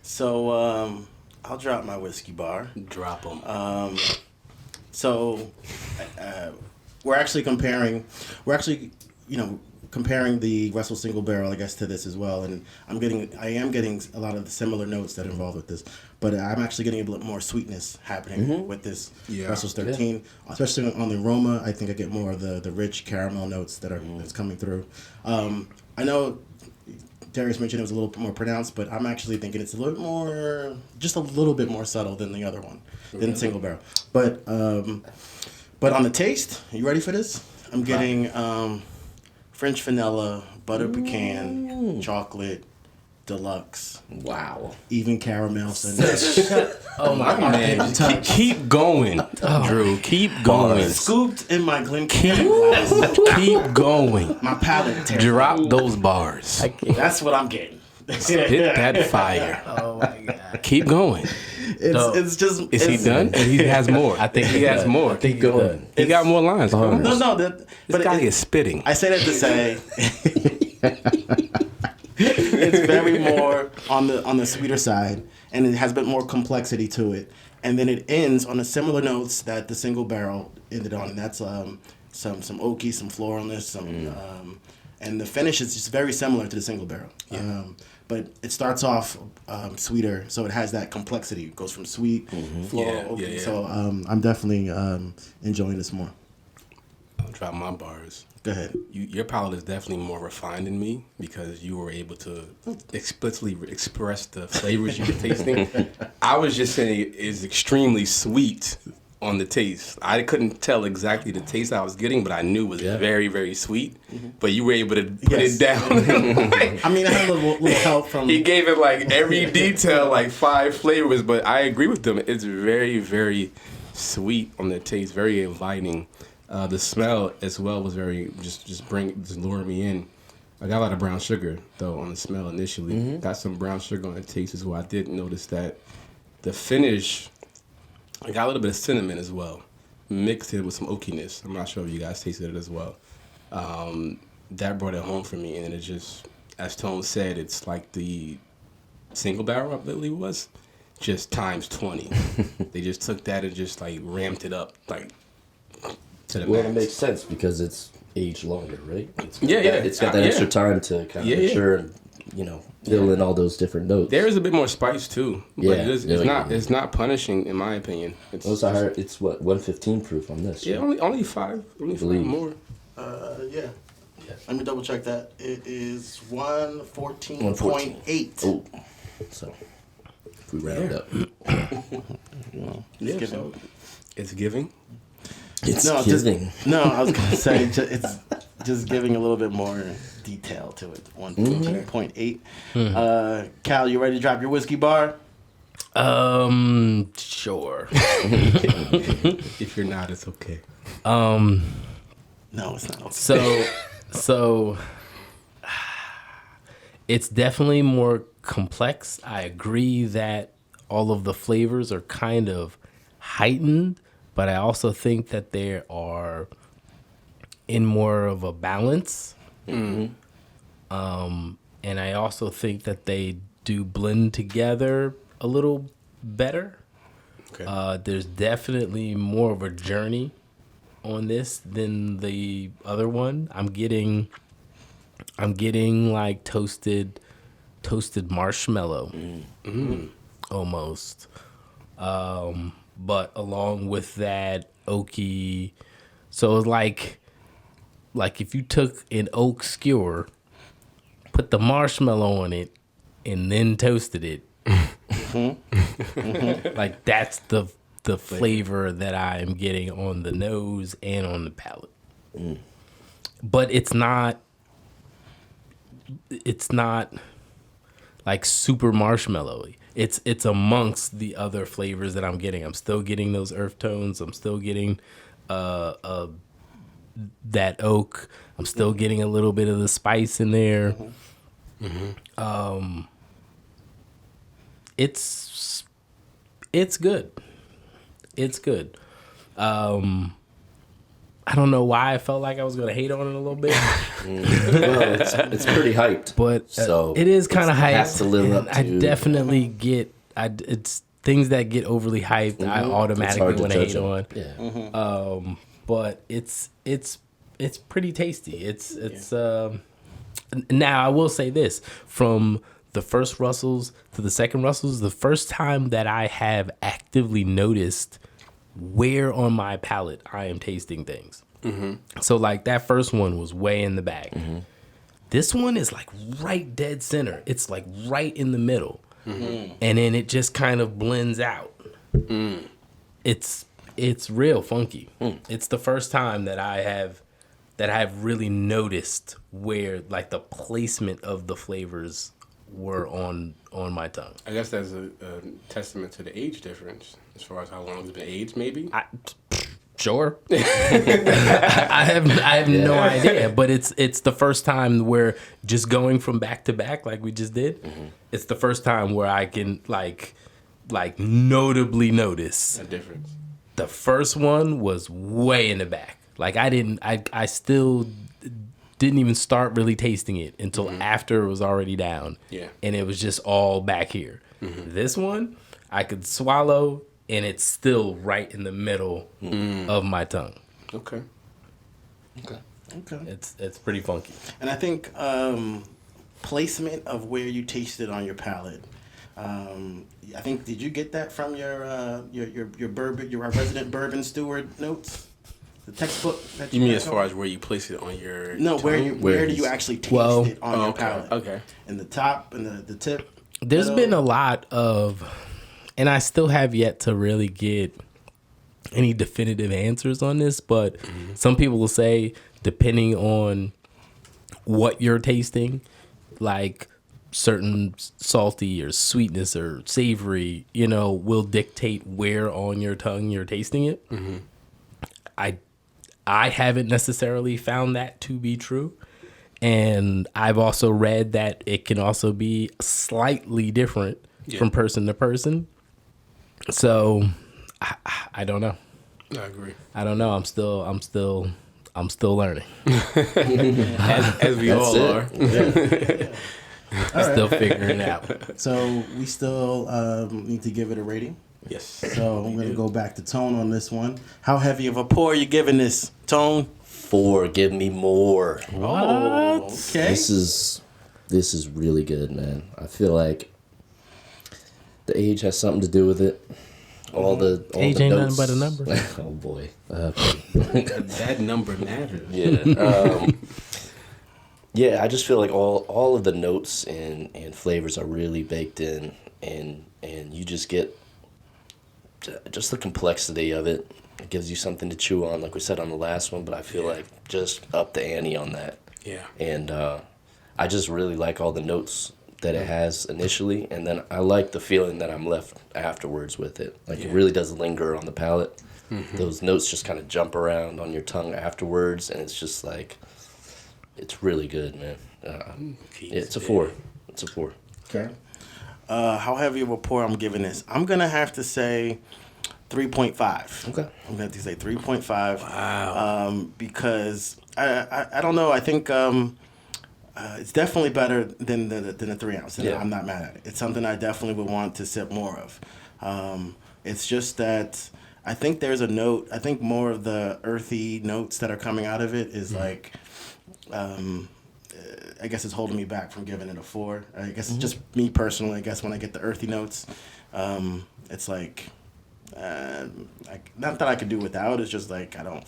So I'll drop my whiskey bar. Drop them. So, we're actually comparing. Comparing the Russell Single Barrel, I guess, to this as well, and I am getting a lot of the similar notes that are involved with this, but I'm actually getting a bit more sweetness happening with this Russell's 13, especially on the aroma. I think I get more of the rich caramel notes that's coming through. I know Darius mentioned it was a little bit more pronounced, but I'm actually thinking it's just a little bit more subtle than the other one, than Single Barrel. But on the taste, you ready for this? I'm getting French vanilla, butter pecan, chocolate, deluxe. Wow. Even caramel. Oh my man, keep going, Drew. Keep going. Scooped in my Glencairn glass. Keep going. My palate. Drop those bars. That's what I'm getting. Hit that fire. Oh my god. Keep going. It's just. Is he done? He has more. I think he has more. Keep going. He got more lines. No. This guy is spitting. I say that to say it's very more on the sweeter side, and it has a bit more complexity to it. And then it ends on the similar notes that the Single Barrel ended on. And that's some oaky, some floralness, and the finish is just very similar to the Single Barrel. Yeah. But it starts off sweeter, so it has that complexity. It goes from sweet, floral, oaky. Yeah. So I'm definitely enjoying this more. I'll drop my bars. Go ahead. Your palate is definitely more refined than me because you were able to explicitly express the flavors you were tasting. I was just saying it's extremely sweet on the taste. I couldn't tell exactly the taste I was getting, but I knew it was very, very sweet. But you were able to put it down. I mean, I had a little help from... He gave it like every detail, like 5 flavors, but I agree with them. It's very, very sweet on the taste, very inviting. The smell as well was very just lure me in. I got a lot of brown sugar though on the smell initially. Got some brown sugar on the taste as well. I did notice that the finish. I got a little bit of cinnamon as well, mixed in with some oakiness. I'm not sure if you guys tasted it as well. That brought it home for me, and it just, as Tone said, it's like the Single Barrel, I believe it was, just times 20. They just took that and just like ramped it up like to the max. It makes sense because it's aged longer, right? It's got that yeah. extra time to kind of mature and fill in all those different notes. There is a bit more spice too, but it's not punishing in my opinion. I heard it's 115 proof on this. Yeah, right? only 5 more. Yeah. Let me double check that. It is 114.8. Oh, so if we round up, It's giving. It's giving. It's I giving. was gonna say it's just giving a little bit more detail to it. 114.8. Cal, you ready to drop your whiskey bar? Sure. If you're not, it's okay. No, it's not. Okay. So it's definitely more complex. I agree that all of the flavors are kind of heightened, but I also think that they are in more of a balance. And I also think that they do blend together a little better. Okay. There's definitely more of a journey on this than the other one. I'm getting like toasted marshmallow almost. But along with that oaky, so it's like if you took an oak skewer, put the marshmallow on it, and then toasted it. Like that's the flavor that I am getting on the nose and on the palate. But it's not like super marshmallowy. It's amongst the other flavors that I'm getting. I'm still getting those earth tones. I'm still getting that oak. I'm still getting a little bit of the spice in there. It's good. It's good. I don't know why I felt like I was gonna hate on it a little bit. Well, it's pretty hyped, but so it is kind of hyped. Has to live up to. I definitely get. things that get overly hyped, I automatically want to hate them. on. Yeah. But it's pretty tasty. It's now I will say this, from the first Russells to the second Russells, the first time that I have actively noticed where on my palate I am tasting things. So like that first one was way in the back. This one is like right dead center. It's like right in the middle. And then it just kind of blends out. It's real funky. It's the first time that I have really noticed where like the placement of the flavors were on my tongue. I guess that's a testament to the age difference as far as how long it's been aged, maybe. Sure. I have no idea, but it's the first time where just going from back to back like we just did. It's the first time where I can like notably notice A difference. the first one was way in the back. Like I still didn't even start really tasting it until after it was already down. Yeah. And it was just all back here. This one, I could swallow and it's still right in the middle of my tongue. Okay. Okay. It's pretty funky. And I think placement of where you taste it on your palate. I think, did you get that from your bourbon, your resident bourbon steward notes, the textbook that You mean got as going? far as where you place it on your No, where tongue? do you actually taste Well- it on your palate? Okay. In the top and the tip. There's middle? been a lot of, and I still have yet to really get any definitive answers on this, but some people will say, depending on what you're tasting, like certain salty or sweetness or savory, will dictate where on your tongue you're tasting it. I haven't necessarily found that to be true. And I've also read that it can also be slightly different from person to person. So I don't know. I agree. I don't know. I'm still learning. As we all are. Still figuring it out. So we still need to give it a rating. Yes. So I'm gonna go back to Tone on this one. How heavy of a pour are you giving this, Tone? 4, give me more. Oh, okay. This is really good, man. I feel like the age has something to do with it. All the Age the ain't notes. nothing but a number. Oh boy. That number matters. Yeah. Yeah, I just feel like all of the notes and flavors are really baked in, and you just get just the complexity of it. It gives you something to chew on, like we said on the last one, but I feel like just up the ante on that. Yeah. And I just really like all the notes that it has initially, and then I like the feeling that I'm left afterwards with it. Like it really does linger on the palate. Those notes just kind of jump around on your tongue afterwards, and it's just like, it's really good, man. It's a 4. It's a 4. Okay. How heavy of a pour I'm giving this? I'm gonna have to say 3.5. Okay. I'm gonna have to say 3.5. Wow. Because I don't know. I think it's definitely better than the 3 ounce. And Yeah. I'm not mad at it. It's something I definitely would want to sip more of. It's just that I think there's a note. I think more of the earthy notes that are coming out of it is like. I guess it's holding me back from giving it a 4. I guess it's just me personally. I guess when I get the earthy notes, it's like, not that I could do without. It's just like I don't.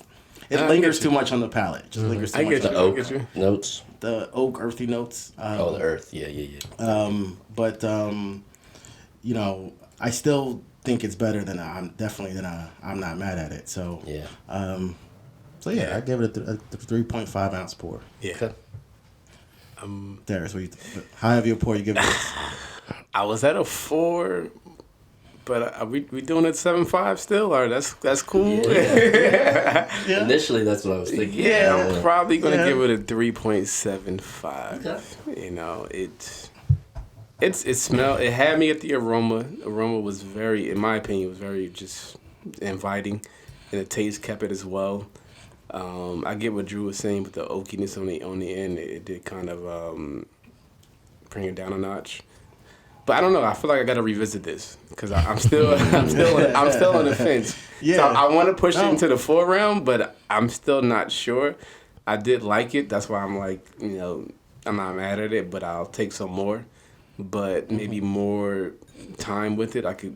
It lingers too much on the palate. It just lingers too I much. get on you. the- Oak get you. notes. The oak earthy notes. The earth. Yeah. But I still think it's better than I'm not mad at it. So Yeah. So yeah, I give it a 3.5 ounce pour. Yeah. Okay. Darius, how heavy a pour you give this? I was at a 4, but are we doing it 7.5 still? Or that's cool. Yeah. Initially, that's what I was thinking. Yeah, I'm probably gonna Yeah. give it a 3.75. Okay. It had me at the aroma. Aroma was very, in my opinion, was very just inviting, and the taste kept it as well. I get what Drew was saying, but the oakiness on the end, it did kind of bring it down a notch. But I don't know. I feel like I got to revisit this because I'm still I'm still on the fence. Yeah. So I want to push No. it into the 4th round, but I'm still not sure. I did like it. That's why I'm like, I'm not mad at it, but I'll take some more. But maybe more time with it, I could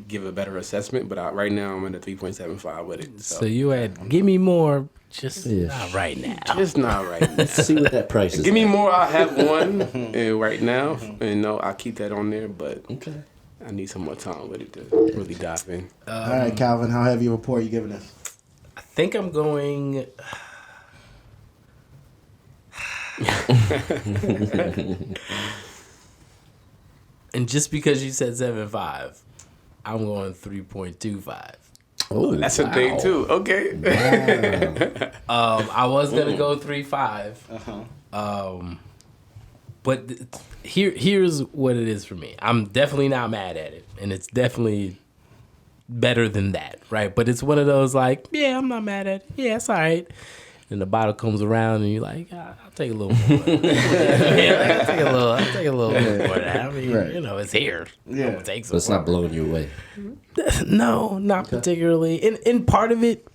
give a better assessment. But right now, I'm at a 3.75 with it. So you had give me more, just Yeah. not right now. It's not right now. Let's see what that price is. Give me more. I have one right now, and I'll keep that on there. But Okay. I need some more time with it to really dive in. All right, Calvin, how heavy a report you giving us? I think I'm going. And just because you said 7.5, I'm going 3.25. Oh, That's a thing too. Okay. I was gonna go 3.5. But here's what it is for me. I'm definitely not mad at it, and it's definitely better than that, right? But it's one of those like, yeah, I'm not mad at it. Yeah, it's all right. And the bottle comes around, and you're like, I'll take a little more. Yeah, I'll take a little more of that. I mean, Right. it's here. Yeah. I'm gonna take some. but it's not blowing you away. No, not particularly. And part of it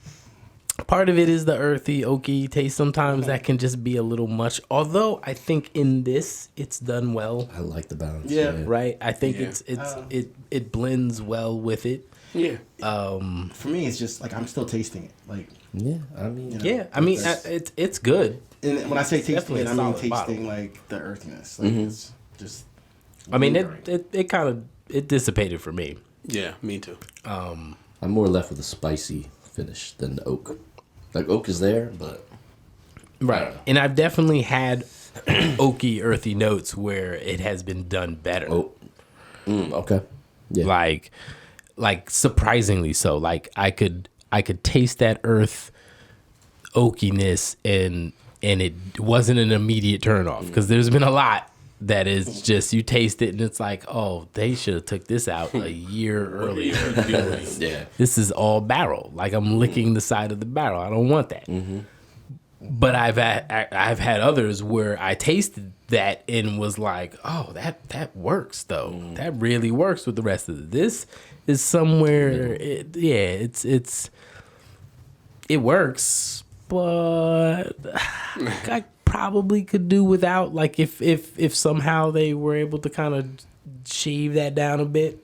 is the earthy, oaky taste. Sometimes that can just be a little much. Although I think in this, it's done well, I like the balance. Yeah. right? I think Yeah. it blends well with it. Yeah. For me, it's just like I'm still tasting it. Like, Yeah, I mean, Yeah, I mean, it's good. and when I say tasting definitely it, a I mean solid tasting like the earthiness. Like it's just. I mean, lingering. it kind of dissipated for me. Yeah. Me too. I'm more left with a spicy finish than the oak. Like oak is there, but Right. And I've definitely had oaky, earthy notes where it has been done better. okay. Yeah. Like surprisingly so. Like I could taste that earth oakiness and it wasn't an immediate turn off because there's been a lot that is just you taste it and it's like, oh, they should have took this out a year earlier. yeah. This is all barrel. Like I'm licking the side of the barrel. I don't want that. But I've had others where I tasted that and was like, oh, that works though. That really works with the rest of it. This is somewhere. It works, but I probably could do without. Like if somehow they were able to kind of shave that down a bit,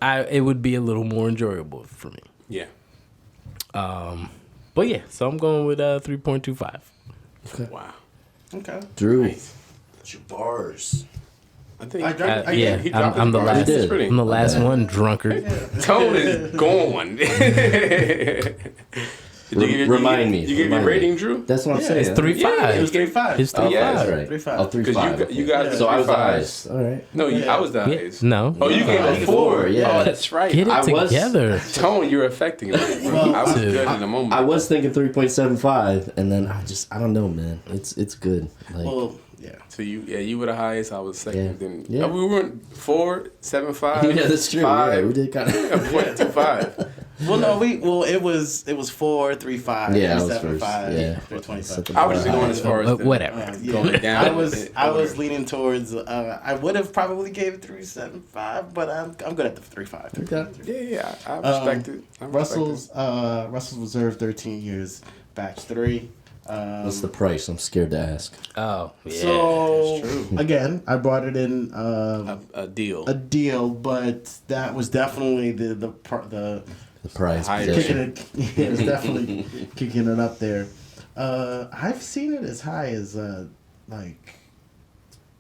it would be a little more enjoyable for me. Yeah. But yeah, so I'm going with 3.25. Wow. Okay. Drew, Nice. it's your bars. I think. I drank- Yeah, he dropped I'm the his bars. last. It's pretty. I'm the last one, drunkard. Tone is gone. Remind me. You give your remind me. rating, Drew? That's what I'm saying. It's 3.5. Yeah, It was 3.5. It's Oh, 3.5. Yeah. that's right. 3.5. Oh, 3.5. Because you guys. So I was the 3.5. highest. All right. No, I was the Yeah, highest. no. Oh, you gave I it gave 4. yeah. Oh, that's right. Get it I was- together. Tone, you're affecting me. I was Dude. good in the moment. I was thinking 3.75, and then I don't know, man. It's good. Like, Well, yeah. So you were the highest. I was second. Yeah. Then Yeah. We weren't 4, 7, 5. yeah, that's true. Yeah, we did kind of. 0.25. Well, no, it was 4, 3, 5, Yeah, I was 7, first. 5, Yeah. 3.25. I was just going as far as the- Whatever. going down. I was leaning towards. I would have probably gave it 3.75, but I'm good at the 3.5. Yeah, I respect it. I respect Russell's Reserve 13 years, batch 3. What's the price? I'm scared to ask. Oh, yeah. So that's true. again, I brought it in a deal. a deal, but that was definitely the The price. Higher. position. kicking it. It was definitely kicking it up there. I've seen it as high as like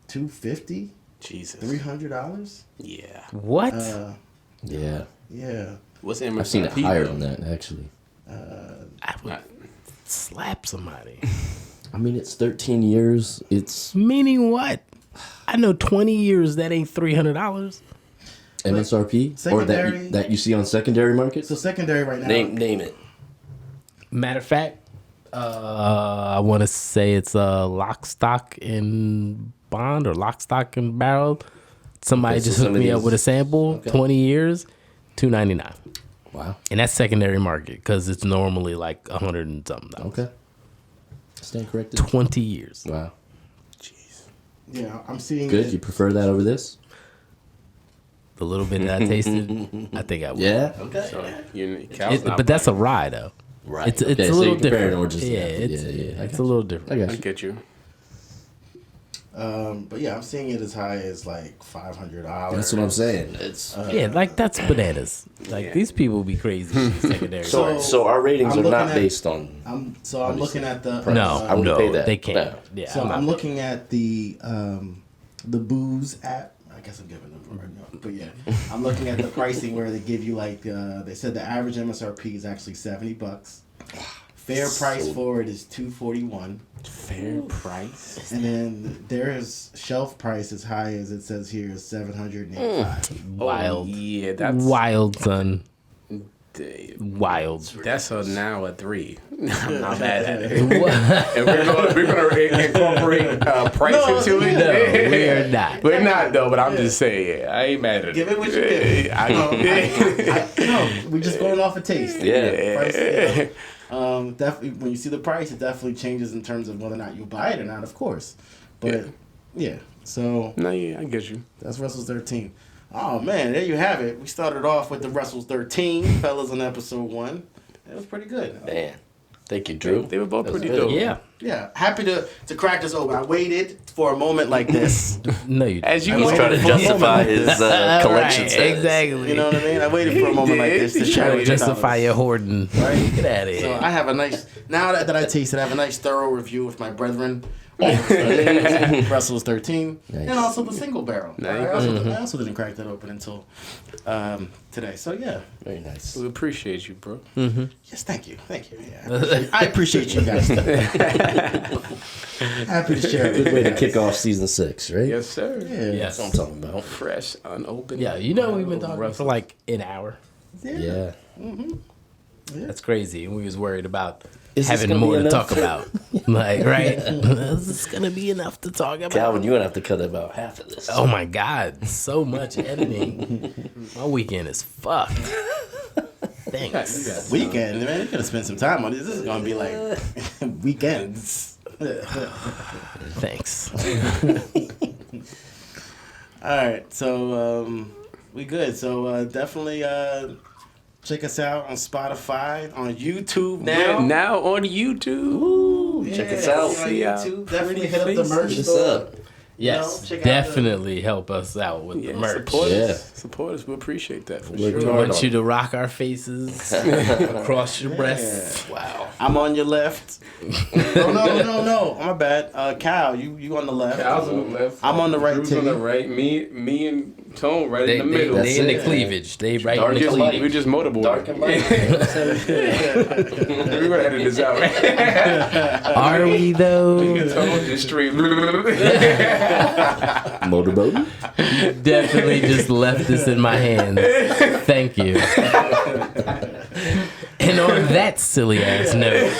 $250, Jesus. $300. Yeah. What? Yeah. Yeah. What's MSRP? I've seen it higher though? than that, actually. I would slap somebody. I mean, it's 13 years. It's Meaning what? I know 20 years that ain't $300. MSRP? Or secondary- that you see on secondary markets? So secondary right now. Name it. Matter of fact, I want to say it's Lock, Stock, and Bond or Lock, Stock, and Barrel. Somebody Okay, so just hooked me up somebody's- with a sample. Okay. 20 years, $299, Wow. and that's secondary market because it's normally like 100 and something. Okay. Stand corrected. 20 years. Wow. Jeez. Yeah, I'm seeing Good. it. You prefer that over this? The little bit that I tasted, I think I would. Yeah. Okay. So, Cal's not But that's a rye though. Right. It's okay, a so little you're comparing different. oranges. Yeah, to apples. it's I it's got a little you. different. I I got you. get you. But yeah, I'm seeing it as high as like $500. That's what I'm saying. It's Yeah, like that's bananas. Like these people be crazy in secondary. so our ratings I'm are not looking at- based on. I'm looking at the no, I wouldn't pay that. they can't. No. Yeah, So I'm I'm not- looking at the Booze app. I guess I'm giving them right now, but yeah, I'm looking at the pricing where they give you like they said the average MSRP is actually $70. Fair price for it is $241, Fair price. and then there's shelf price as high as it says here is $785. wild, Yeah, that's wild, son, wild. That's now a 3. I'm not mad at it. And we're gonna incorporate price into it. No, we are not. We're not though, but I'm just saying, I ain't mad at it. Give it what you give. No, we're just going off a taste. Yeah. Price, definitely, when you see the price, it definitely changes in terms of whether or not you buy it or not, of course. But yeah, so No, yeah, I get you. that's Russell's 13. Oh man, there you have it. We started off with the Russell's 13 fellas on episode 1. It was pretty good. Man, thank you, Drew. They were both That was pretty good. dope. Yeah, Yeah, happy to crack this open. I waited for a moment like this. no, you. As you He's were trying to justify his collection status. Exactly. You know what I mean? I waited for a moment like this to show you. Justify your hoarding. Right? Get out of So here. I have a nice, now that I tasted, I have a nice thorough review with my brethren. Russell's 13, Nice. and also the single barrel. Nice. I also didn't crack that open until today. So yeah, Very nice. We appreciate you, bro. yes, thank you. Yeah, I appreciate you guys. Happy to share. Good way to kick off season 6, right? Yes, sir. Yeah. Yes. That's what I'm talking about. Fresh, unopened. Yeah, you know we've been talking for like an hour. Yeah. That's crazy. And we was worried about Is this having gonna more be to enough? talk about. Like, right? Is this gonna be enough to talk about? Calvin, you're gonna have to cut about half of this. Oh my God, so much editing. My weekend is fucked. Thanks. Weekend, man. You could have spent some time on this. This is gonna be like weekends. Thanks. All right, so we good. So definitely check us out on Spotify, on YouTube Now, now. now on YouTube. Check us out. On See our YouTube. Definitely pretty hit up the faces. merch What's store. up? Yes, check out definitely help us out with the Yeah, merch. support Yeah. us. Support us. We appreciate that for We're sure. We hard want on you it. to rock our faces across your breasts. Wow. I'm on your left. No. My bad. Cal, you on the left. Cal's on the left. I'm on the right, Drew's on titty. the right. Me and Tone right They, in the middle. they in the it. cleavage. They right Dark in the and cleavage. light. We're just motorboard. Dark and light. We're gonna edit this out. Are we though? Tone just straight. Motorboat? Definitely just left this in my hands. Thank you. And on that silly ass note,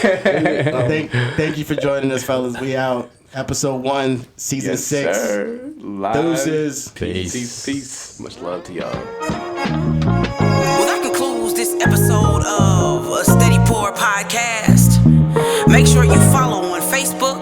Thank you for joining us, fellas. We out. Episode 1, season 6. Sir. Live. Deuces. Peace. Much love to y'all. Well, that concludes this episode of a Steady Pour podcast. Make sure you follow on Facebook,